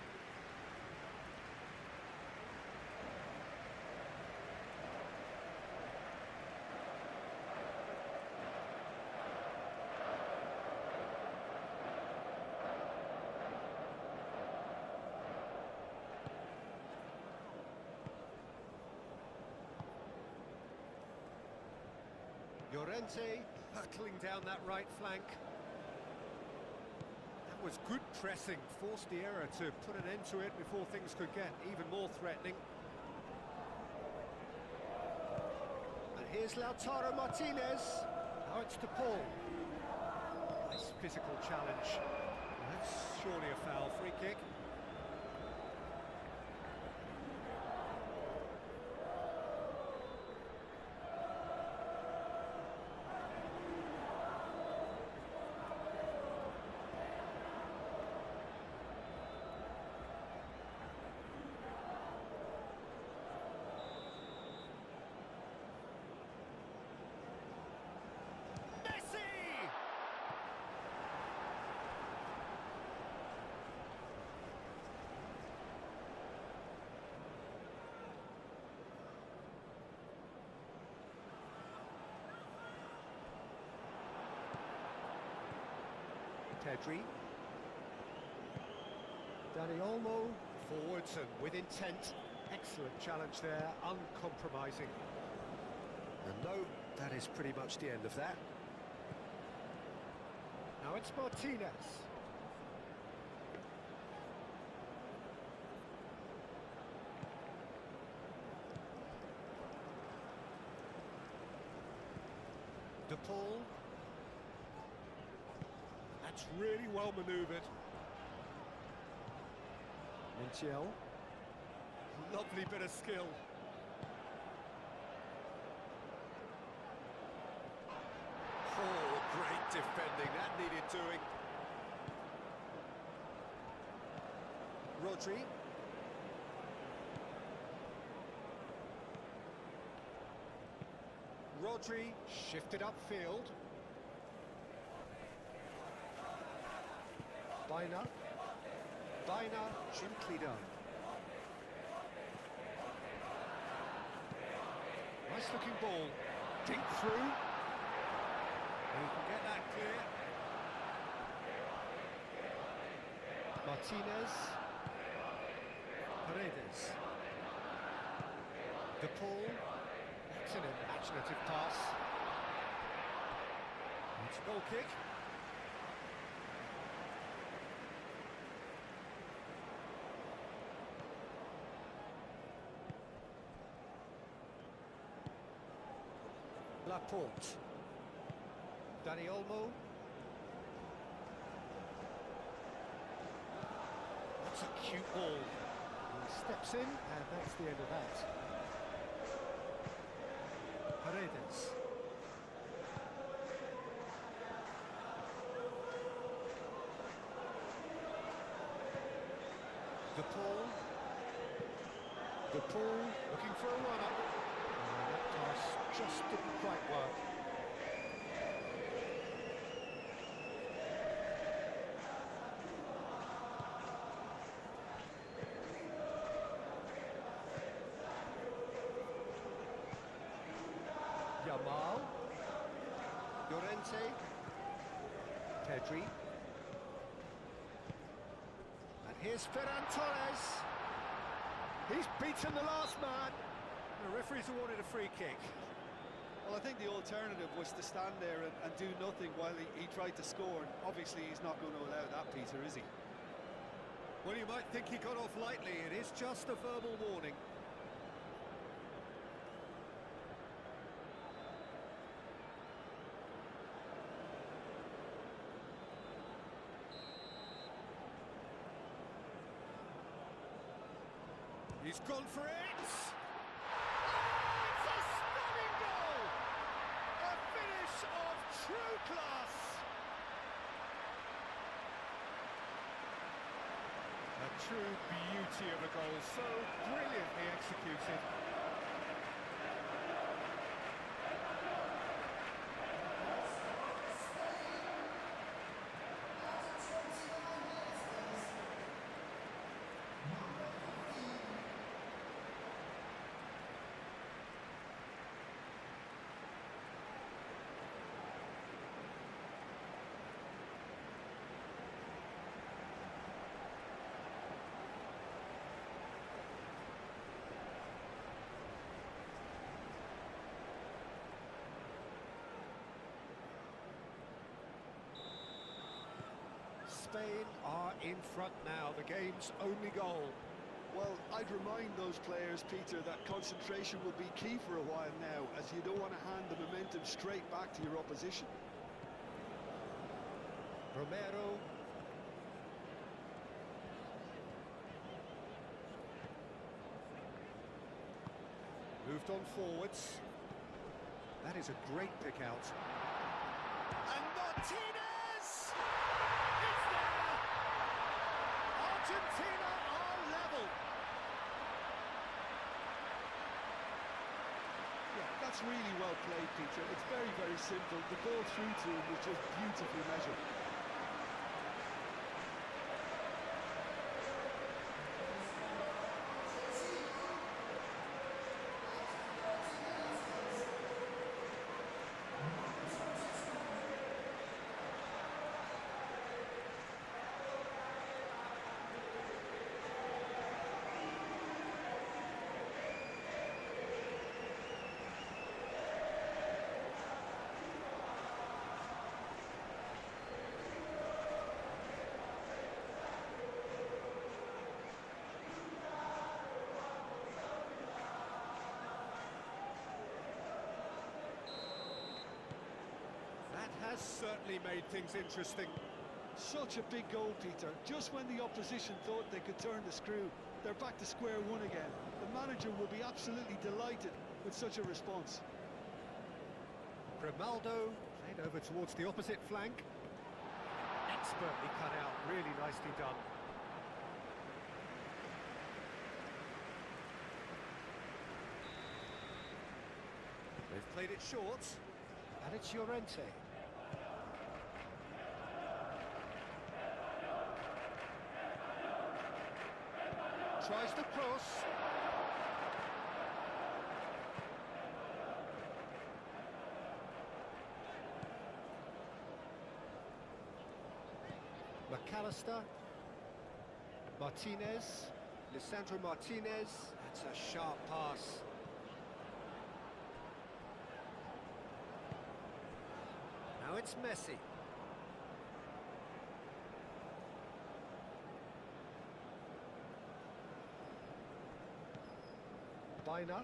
Speaker 1: Llorente hurtling down that right flank. Was good pressing, forced the error to put an end to it before things could get even more threatening. And here's Lautaro Martinez. Now it's De Paul. Nice physical challenge. That's surely a foul. Free kick. Pedri. Dani Olmo, forwards and with intent. Excellent challenge there, uncompromising. And no, that is pretty much the end of that. Now it's Martinez. De Paul. That's really well manoeuvred. Montiel. Lovely bit of skill. Oh, great defending. That needed doing. Rodri. Rodri shifted upfield. Baina, gently done. Nice looking ball. Dink through. You can get that clear. Martinez. Paredes. De Paul. That's an imaginative pass. It's a goal kick. Laporte. Dani Olmo. That's a cute ball. He steps in, and that's the end of that. Paredes. De Paul. De Paul looking for a run-up. That pass just didn't quite work. Yamal. Llorente. Pedri. And here's Ferran Torres. He's beaten the last man. The referee's awarded a free kick.
Speaker 3: Well, I think the alternative was to stand there and do nothing while he tried to score. And obviously, he's not going to allow that, Peter, is he?
Speaker 1: Well, you might think he got off lightly. It is just a verbal warning. He's gone for it! Oh, it's a stunning goal! A finish of true class! A true beauty of a goal, so brilliantly executed. Spain are in front now, the game's only goal.
Speaker 2: Well, I'd remind those players, Peter, that concentration will be key for a while now, as you don't want to hand the momentum straight back to your opposition.
Speaker 1: Romero. Moved on forwards. That is a great pick out. And Martinez! It's there! Argentina are level.
Speaker 2: Yeah, that's really well played, Peter. It's very, very simple. The ball through to him was just beautifully measured.
Speaker 1: Has certainly made things interesting.
Speaker 2: Such a big goal, Peter. Just when the opposition thought they could turn the screw, they're back to square one again. The manager will be absolutely delighted with such a response.
Speaker 1: Grimaldo played over towards the opposite flank. Expertly cut out, really nicely done. They've played it short, and it's Llorente. Tries to cross. McAllister. Martinez. Lisandro Martinez. That's a sharp pass. Now it's Messi. Baina.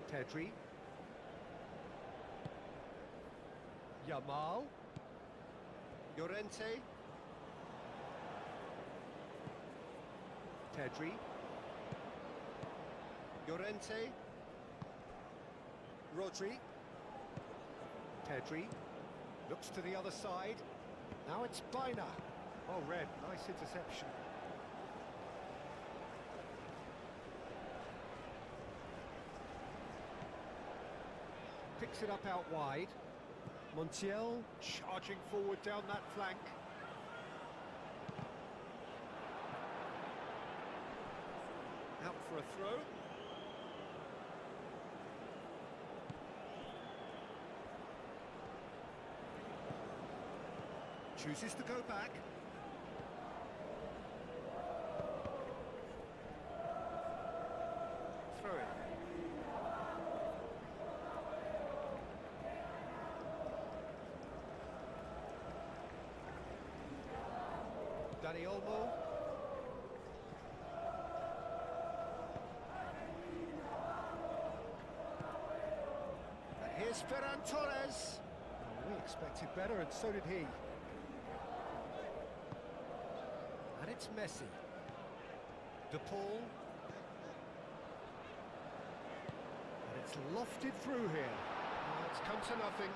Speaker 1: Pedri. Yamal. Llorente. Pedri. Llorente. Rodri. Pedri. Looks to the other side. Now it's Baina. Oh, red. Nice interception. Picks it up out wide. Montiel charging forward down that flank. Out for a throw. Chooses to go back. Throw it. Dani Olmo. And here's Ferran Torres. We expected better, and so did he. And it's Messi. De Paul. And it's lofted through here. Well, it's come to nothing.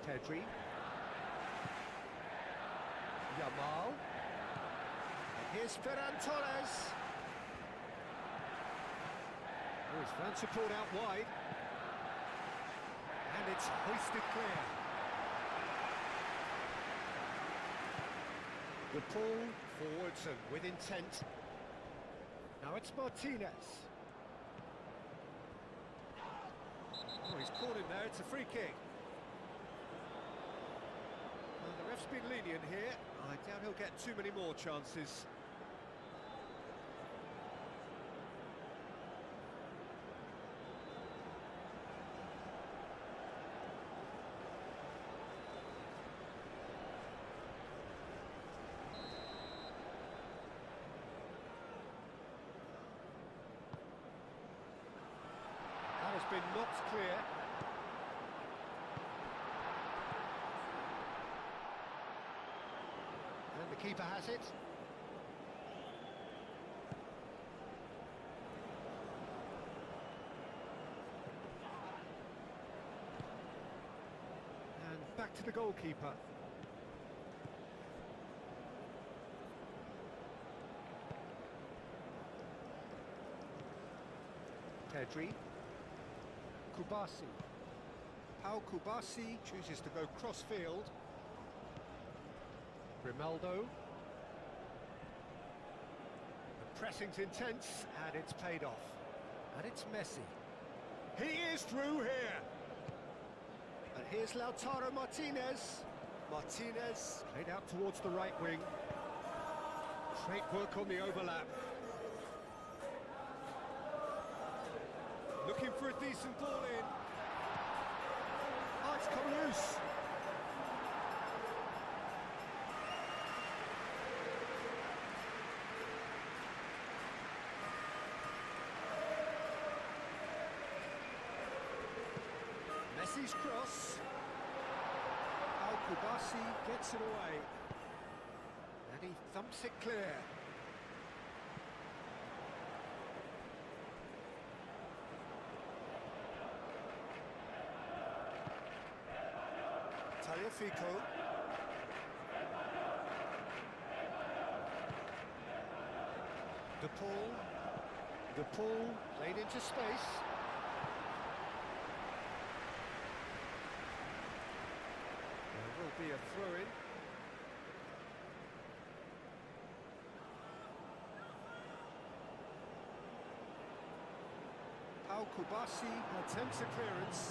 Speaker 1: Pedri. Yamal. And here's Ferran Torres. Oh, he's found support out wide. And it's hoisted clear. The ball forwards and with intent. Now it's Martinez. Oh, he's caught him there, it's a free kick. Well, the ref's been lenient here. I doubt he'll get too many more chances. That has been knocked clear. And the keeper has it. And back to the goalkeeper. Pedri. Kubasi. Pau Kubasi chooses to go cross-field. Grimaldo. The pressing's intense, and it's paid off. And it's Messi. He is through here! And here's Lautaro Martinez. Martinez played out towards the right wing. Great work on the overlap. Looking for a decent ball in. Oh, it's come loose. Messi's cross. Al-Kubasi gets it away. And he thumps it clear. Tagliafico. De Paul. De Paul played into space. There will be a throw-in. Pau Kubasi attempts a clearance.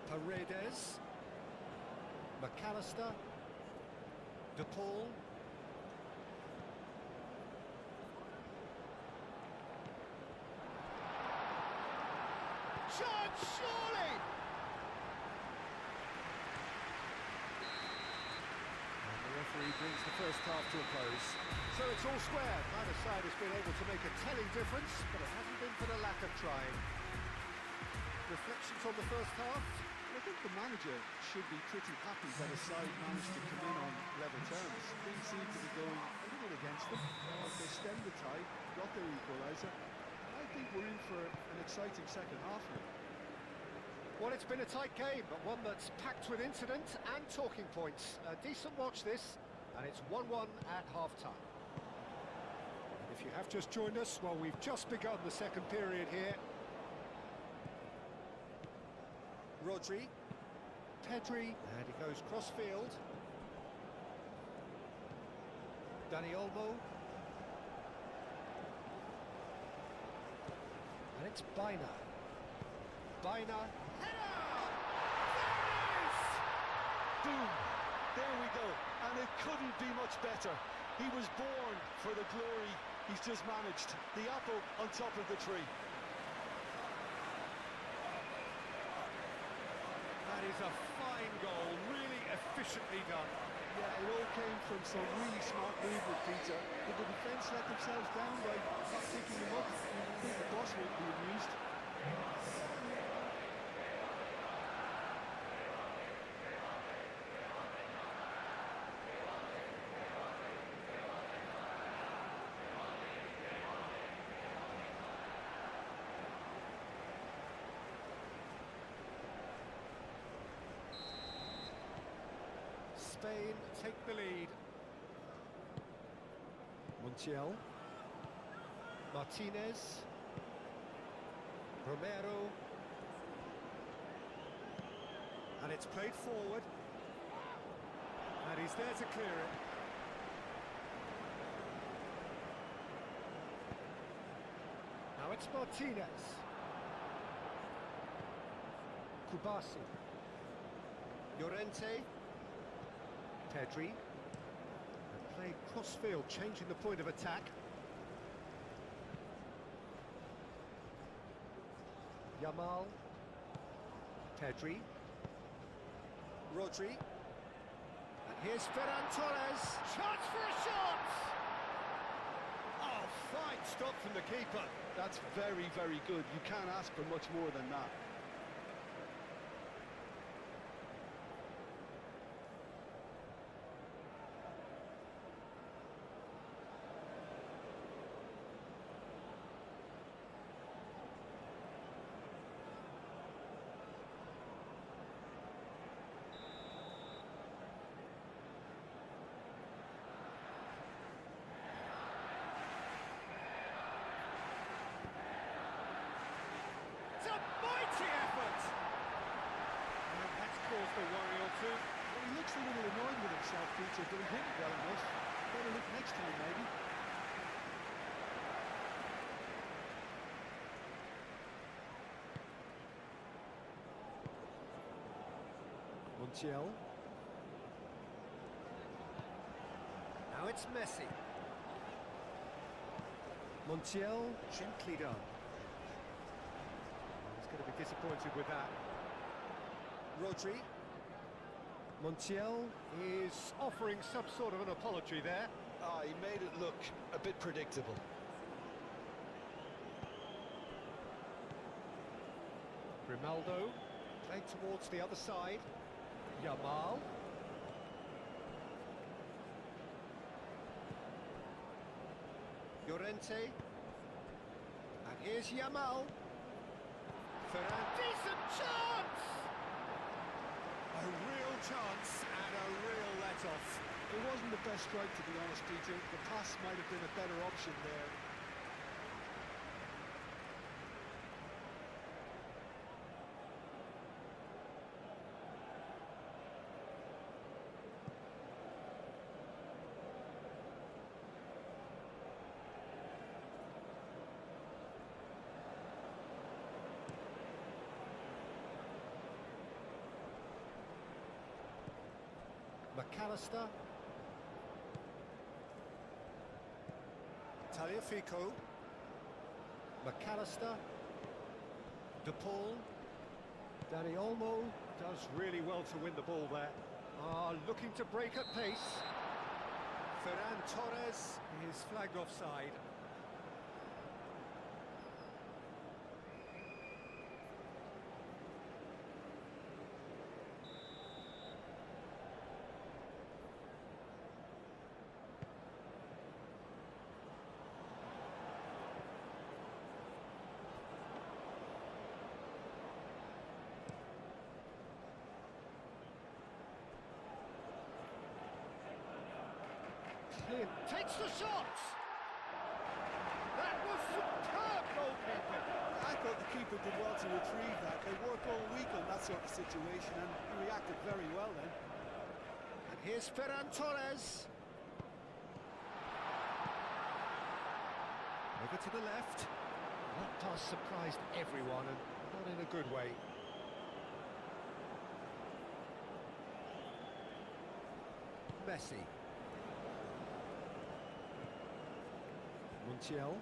Speaker 1: Paredes, McAllister, De Paul. Chance, surely! And the referee brings the first half to a close. So it's all square. Neither side has been able to make a telling difference, but it hasn't been for the lack of trying. Reflections on the first half?
Speaker 3: I think the manager should be pretty happy that his side managed to come in on level terms. Things seem to be going a little against them. They stemmed the tide, got their equaliser. I think we're in for an exciting second half here.
Speaker 1: Well, it's been a tight game, but one that's packed with incident and talking points. A decent watch this, and it's 1-1 at half-time. If you have just joined us, well, we've just begun the second period here. Rodri, Pedri, and he goes cross-field. Dani Olmo. And it's Baina. Baina. Header! There it is!
Speaker 3: Boom! There we go. And it couldn't be much better. He was born for the glory he's just managed. The apple on top of the tree.
Speaker 1: That is a fine goal, really efficiently done.
Speaker 2: Yeah, it all came from some really smart movement, Peter. Did the defence let themselves down by not picking him up? I think the boss won't be amused.
Speaker 1: Spain take the lead. Montiel. Martinez. Romero. And it's played forward. And he's there to clear it. Now it's Martinez. Kubasi. Llorente. Pedri. And played cross-field, changing the point of attack. Yamal. Pedri. Rodri. And here's Ferran Torres. Chance for a shot! Oh, fine stop from the keeper.
Speaker 2: That's very, very good. You can't ask for much more than that.
Speaker 1: It's a mighty effort! And that's caused a worry or two.
Speaker 2: Well, he looks a little annoyed with himself, Peter, but he hit it well enough. Better look next time, maybe.
Speaker 1: Montiel. Now it's Messi. Montiel, gently done. He's going to be disappointed with that. Rodri. Montiel is offering some sort of an apology there.
Speaker 2: Ah, he made it look a bit predictable.
Speaker 1: Grimaldo, played towards the other side. Yamal. Llorente. And here's Yamal. Ferran, decent chance! A real chance and a real let-off.
Speaker 2: It wasn't the best strike, to be honest, Peter. The pass might have been a better option there.
Speaker 1: McAllister. Tagliafico. McAllister. De Paul. Dani Olmo does really well to win the ball there. Looking to break at pace. Ferran Torres is flagged offside. Clint takes the shot! That was superb goalkeeping!
Speaker 2: I thought the keeper did well to retrieve that. They work all week on that sort of situation, and he reacted very well then.
Speaker 1: And here's Ferran Torres. Over to the left. That pass surprised everyone, and not in a good way. Messi. Montiel.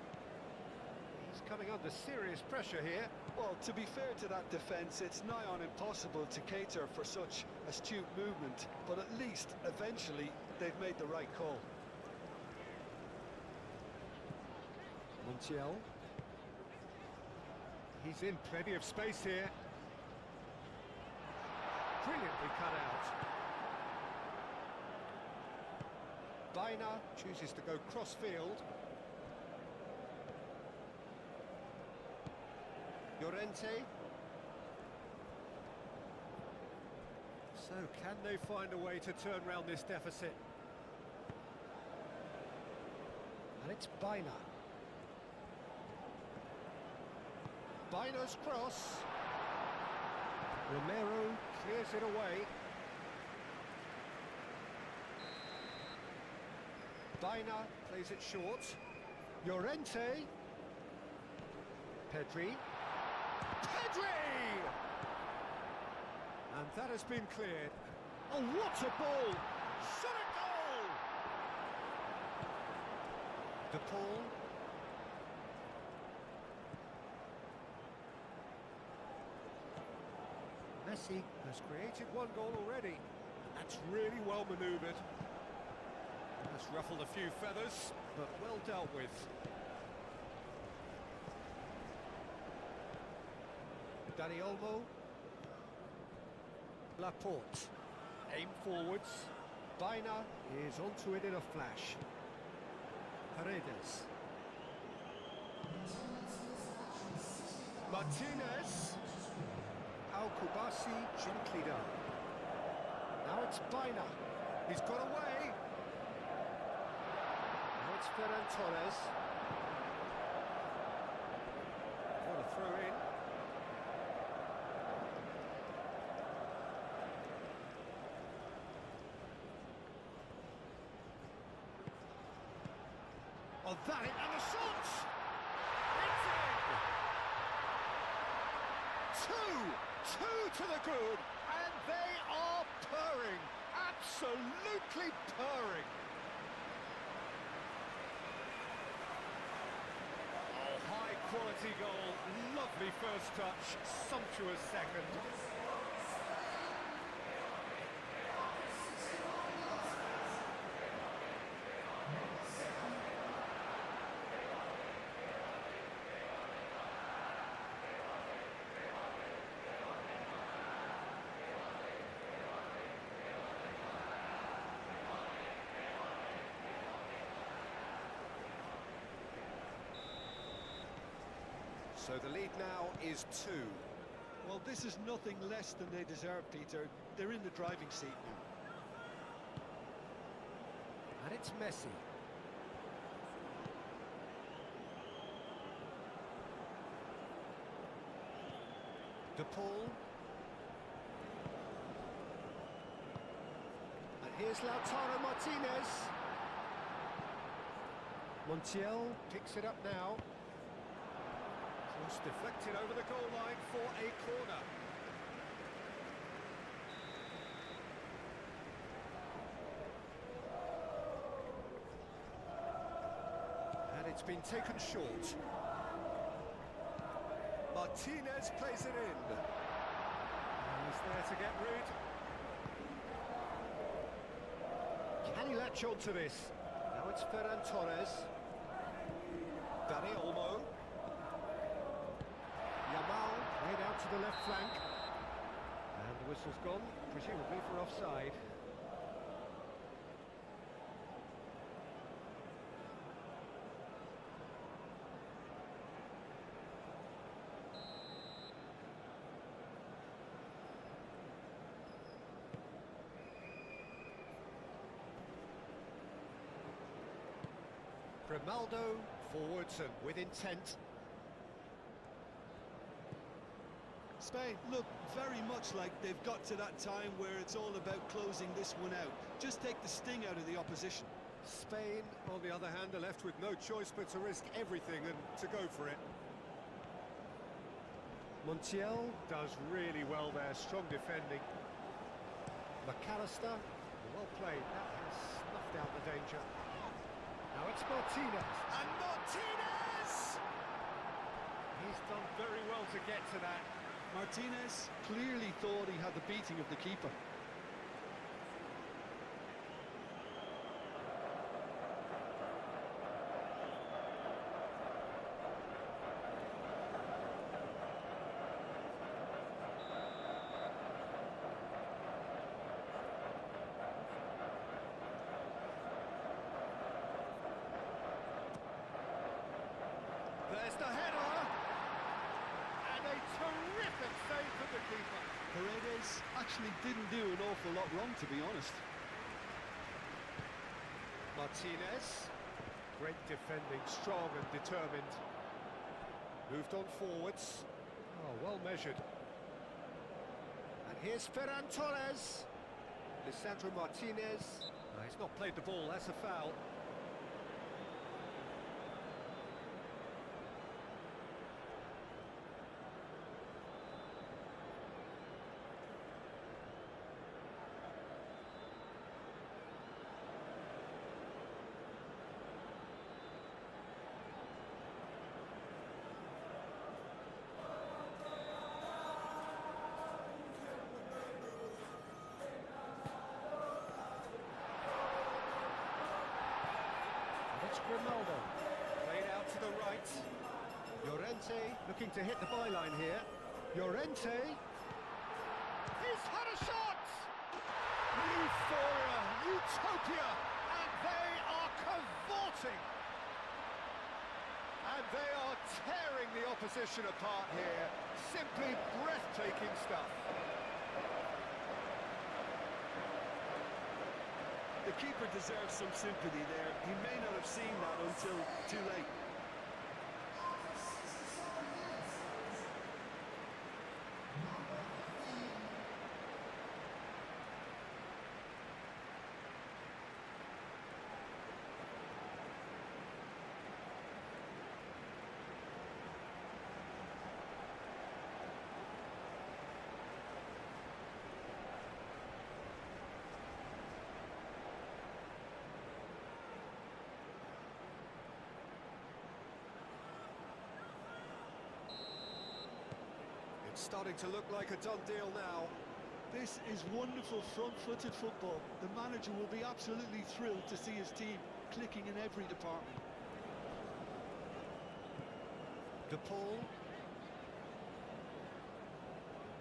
Speaker 1: He's coming under serious pressure here.
Speaker 2: Well, to be fair to that defence, it's nigh on impossible to cater for such astute movement, but at least eventually they've made the right call.
Speaker 1: Montiel. He's in plenty of space here. Brilliantly cut out. Baina chooses to go cross-field. Llorente. So, can they find a way to turn around this deficit? And it's Baina. Baina's cross. Romero clears it away. Baina plays it short. Llorente. Pedri. And that has been cleared. Oh, what a ball! Shot a goal! De Paul. Messi has created one goal already. That's really well manoeuvred. Has ruffled a few feathers, but well dealt with. Dani Olmo. Laporte. Aim forwards. Baina is onto it in a flash. Paredes. Martinez. Al-Kubasi gently done. Now it's Baina. He's got away. Now it's Ferran Torres. Got a throw in. Oh, that and the shot! It's in! Two to the good, and they are purring, absolutely purring. Oh, high quality goal, lovely first touch, sumptuous second. So the lead now is 2.
Speaker 2: Well, this is nothing less than they deserve, Peter. They're in the driving seat now.
Speaker 1: And it's Messi. De Paul. And here's Lautaro Martinez. Montiel picks it up now. Cross deflected over the goal line for a corner. And it's been taken short. Martinez plays it in. He's there to get rid. Can he latch on to this? Now it's Ferran Torres. Dani Olmo. Yamal played out to the left flank. And the whistle's gone, presumably for offside. Grimaldo forwards and with intent.
Speaker 2: Spain look very much like they've got to that time where it's all about closing this one out. Just take the sting out of the opposition.
Speaker 1: Spain, on the other hand, are left with no choice but to risk everything and to go for it. Montiel does really well there, strong defending. McAllister, well played, that has snuffed out the danger. Now it's Martinez. And Martinez! He's done very well to get to that.
Speaker 2: Martinez clearly thought he had the beating of the keeper.
Speaker 3: actually didn't do an awful lot wrong, to be honest.
Speaker 1: Martinez. Great defending, strong and determined. Moved on forwards. Oh, well measured. And here's Ferran Torres. Lisandro Martinez. No, he's not played the ball, that's a foul. Ronaldo, played out to the right. Llorente looking to hit the byline here. Llorente, he's had a shot! Euphoria, utopia, and they are cavorting. And they are tearing the opposition apart here. Simply breathtaking stuff.
Speaker 3: The keeper deserves some sympathy there. He may not have seen that until too late.
Speaker 1: It's starting to look like a done deal now.
Speaker 3: This is wonderful front-footed football. The manager will be absolutely thrilled to see his team clicking in every department.
Speaker 1: De Paul.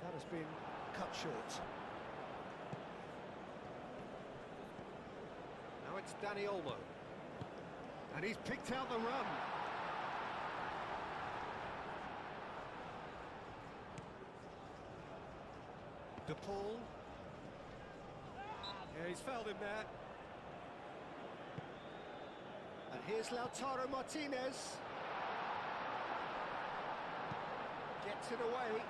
Speaker 1: That has been cut short. Now it's Dani Olmo. And he's picked out the run. De Paul. Yeah, he's fouled him there. And here's Lautaro Martinez. Gets it away.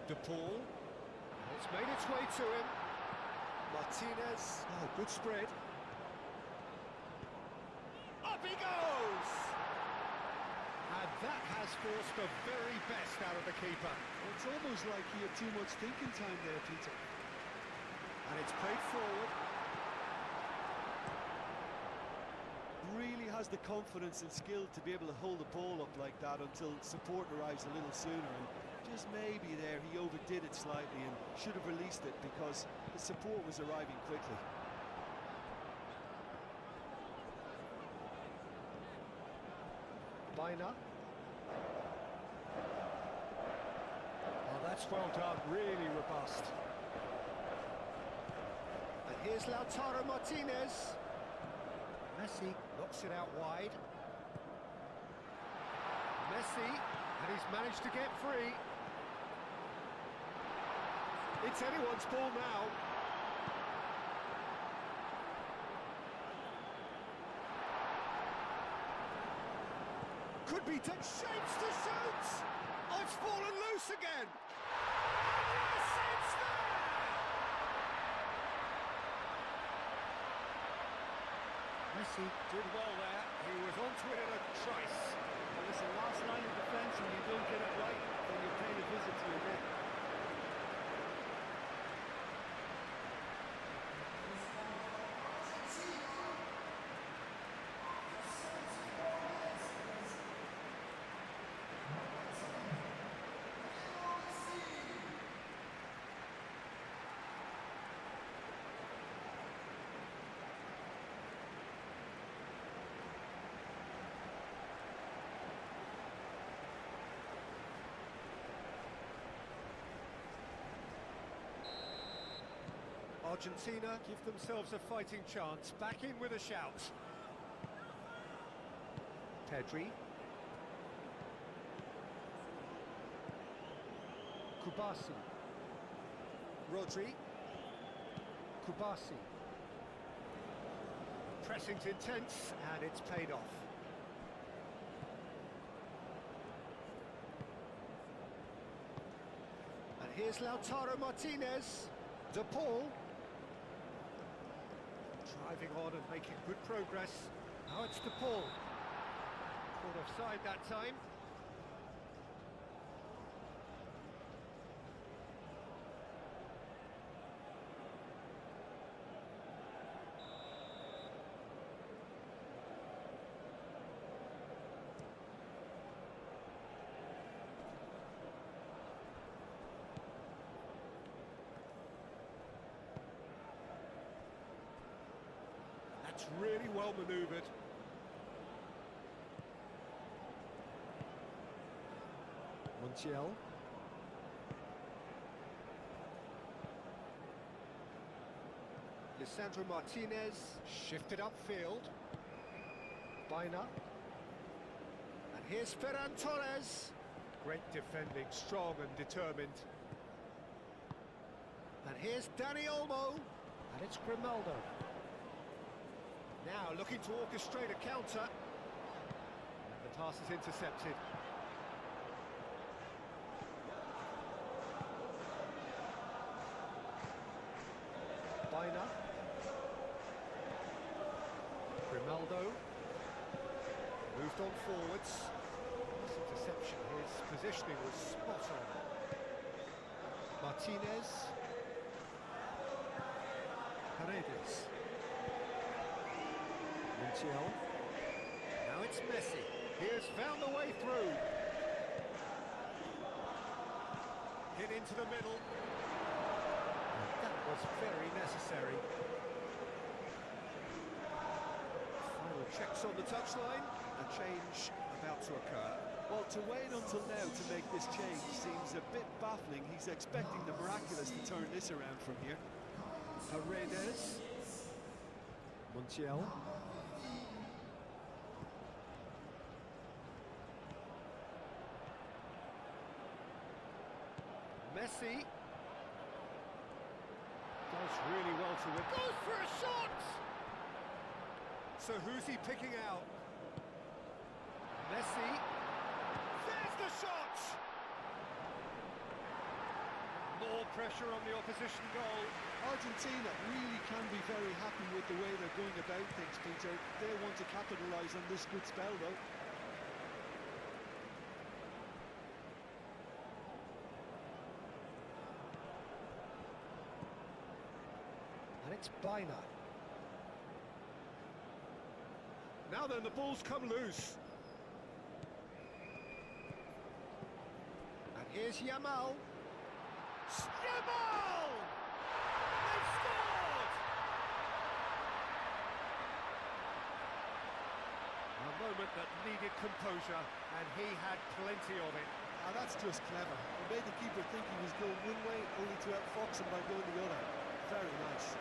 Speaker 1: De Paul. It's made its way to him. Martinez. Oh, good spread. Up he goes! And that has forced the very best out of the keeper.
Speaker 3: Well, it's almost like he had too much thinking time there, Peter.
Speaker 1: And it's played forward.
Speaker 3: Really has the confidence and skill to be able to hold the ball up like that until support arrives a little sooner. And just maybe there he overdid it slightly and should have released it because the support was arriving quickly.
Speaker 1: Baina. Oh, that's well done, really robust. And here's Lautaro Martinez. Messi knocks it out wide. Messi, and he's managed to get free. It's anyone's ball now. Could be shapes to shoot! Oh, it's fallen loose again! Yes, it's there! Messi did well there. He was onto it in a trice.
Speaker 3: Well, listen, last line of defence, and you don't get it right, then you're paying a visit to your net.
Speaker 1: Argentina give themselves a fighting chance, back in with a shout. Pedri. Kubasi. Rodri. Kubasi. Pressing's intense, and it's paid off. And here's Lautaro Martinez. De Paul. Driving on and making good progress. Now it's De Paul. Caught offside that time. That's really well manoeuvred. Montiel. Lisandro Martinez shifted upfield. Baina. And here's Ferran Torres. Great defending, strong and determined. And here's Dani Olmo. And it's Grimaldo. Now looking to orchestrate a counter. And the pass is intercepted. Baina. Grimaldo. Moved on forwards. This interception, his positioning was spot on. Martinez. Paredes. Montiel. Now it's Messi. He has found the way through. Hit into the middle. And that was very necessary. Final checks on the touchline. A change about to occur.
Speaker 3: Well, to wait until now to make this change seems a bit baffling. He's expecting the miraculous to turn this around from here.
Speaker 1: Paredes. Montiel. Messi does really well to win. Goes for a shot! So who's he picking out? Messi. There's the shot! More pressure on the opposition goal.
Speaker 3: Argentina really can be very happy with the way they're going about things, Peter. They want to capitalise on this good spell, though.
Speaker 1: And it's Baina. Now then, the ball's come loose. And here's Yamal. Yamal! They've scored! A moment that needed composure, and he had plenty of it.
Speaker 3: Now that's just clever. It made the keeper think he was going one way, only to outfox him by going the other. Very nice.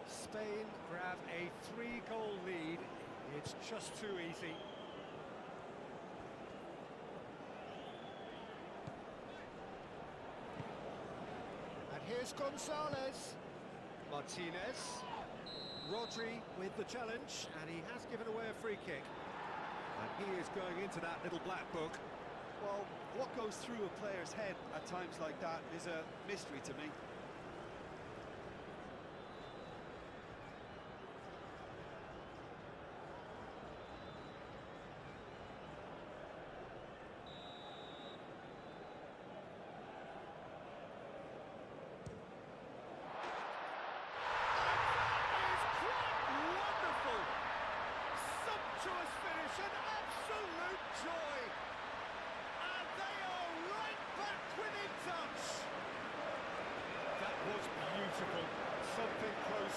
Speaker 1: Spain grab a 3-goal lead. It's just too easy. And here's Gonzalez. Martinez. Rodri with the challenge, and he has given away a free kick. And he is going into that little black book.
Speaker 3: Well, what goes through a player's head at times like that is a mystery to me.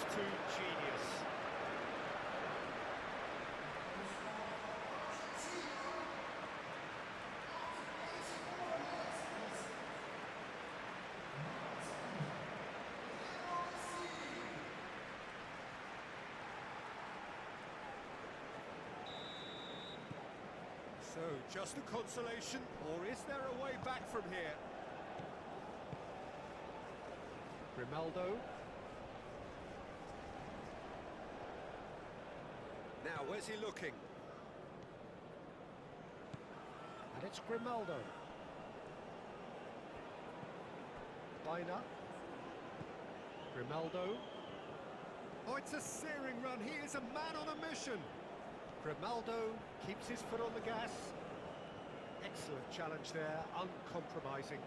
Speaker 1: to genius. So, just a consolation, or is there a way back from here? Grimaldo. Now, where's he looking? And it's Grimaldo. Bina. Grimaldo. Oh, it's a searing run. He is a man on a mission. Grimaldo keeps his foot on the gas. Excellent challenge there, uncompromising.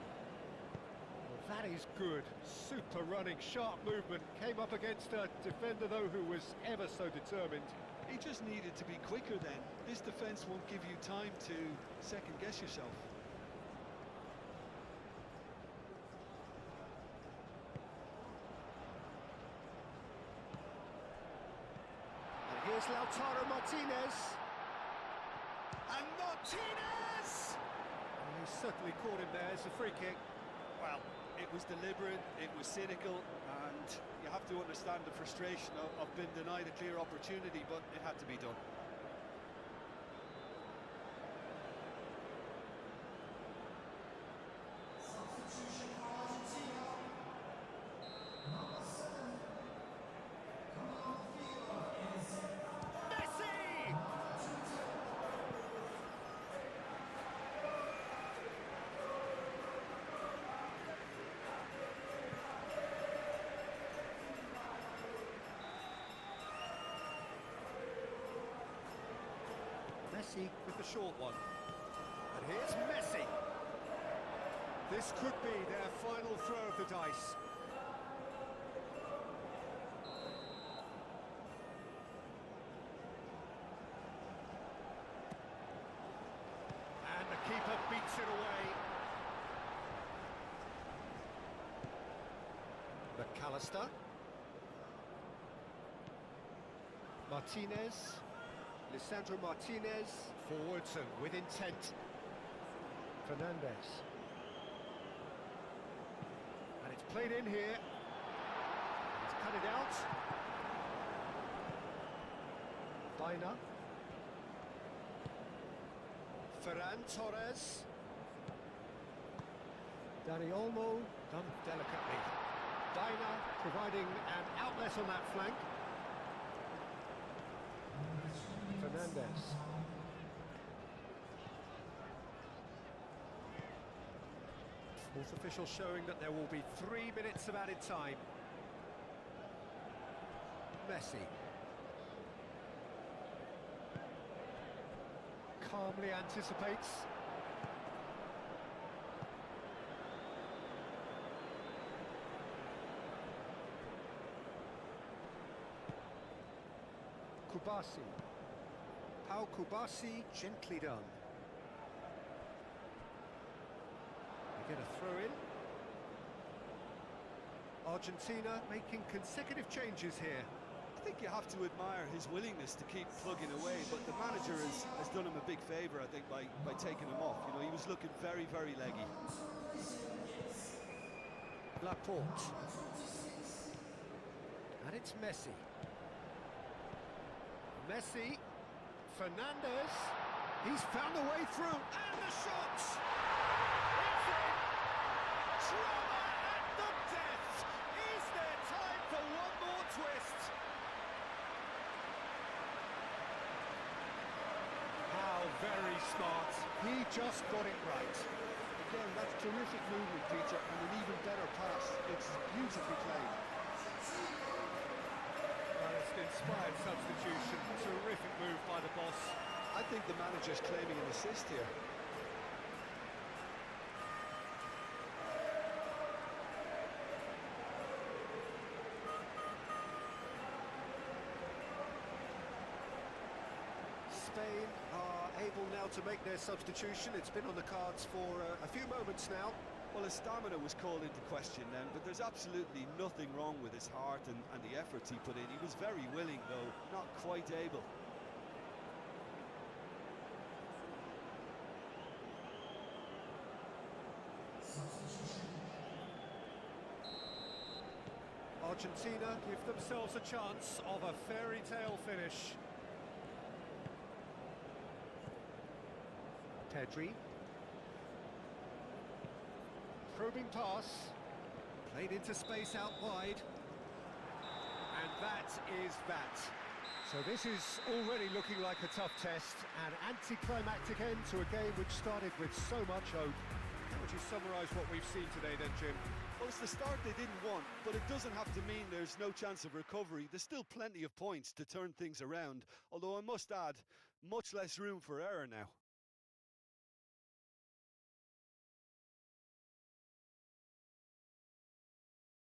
Speaker 1: Well, that is good. Super running, sharp movement. Came up against a defender, though, who was ever so determined.
Speaker 3: He just needed to be quicker then. This defence won't give you time to second-guess yourself.
Speaker 1: Here's Lautaro Martinez. And Martinez! Well, he certainly caught him there. It's a free kick.
Speaker 3: Well, it was deliberate, it was cynical, and you have to understand the frustration of being denied a clear opportunity, but it had to be done.
Speaker 4: Substitution for Argentina. Number 7. Coming on the field is
Speaker 1: Messi! Messi with the short one. And here's Messi. This could be their final throw of the dice. And the keeper beats it away. McAllister. Martinez. Lisandro Martinez. Forwards and with intent. Fernandez. And it's played in here. He's cut it out. Bina. Ferran Torres. Dani Olmo done delicately. Bina providing an outlet on that flank. Fernandez. Fourth official showing that there will be 3 minutes of added time. Messi. Calmly anticipates. Kubasi. Pau Kubasi, gently done. They get a throw in. Argentina making consecutive changes here.
Speaker 3: I think you have to admire his willingness to keep plugging away, but the manager has done him a big favour, I think, by taking him off. You know, he was looking very, very leggy.
Speaker 1: Laporte. And it's Messi. Messi. Fernandez. He's found a way through. And the shot! It's in! Drama at the death! Is there time for one more twist? How very smart. He just got it right.
Speaker 3: Again, that's terrific movement, Peter, and an even better pass. It's beautifully played.
Speaker 1: Well, it's an inspired substitution. Terrific move by the boss.
Speaker 3: I think the manager's claiming an assist here.
Speaker 1: Spain are able now to make their substitution. It's been on the cards for a few moments now.
Speaker 3: Well, his stamina was called into question then, but there's absolutely nothing wrong with his heart and the efforts he put in. He was very willing, though, not quite able.
Speaker 1: Argentina give themselves a chance of a fairy tale finish. Pedri. Probing pass. Played into space out wide. And that is that. So this is already looking like a tough test, an anticlimactic end to a game which started with so much hope. How would you summarise what we've seen today then, Jim?
Speaker 3: Well, it's the start they didn't want, but it doesn't have to mean there's no chance of recovery. There's still plenty of points to turn things around, although I must add, much less room for error now.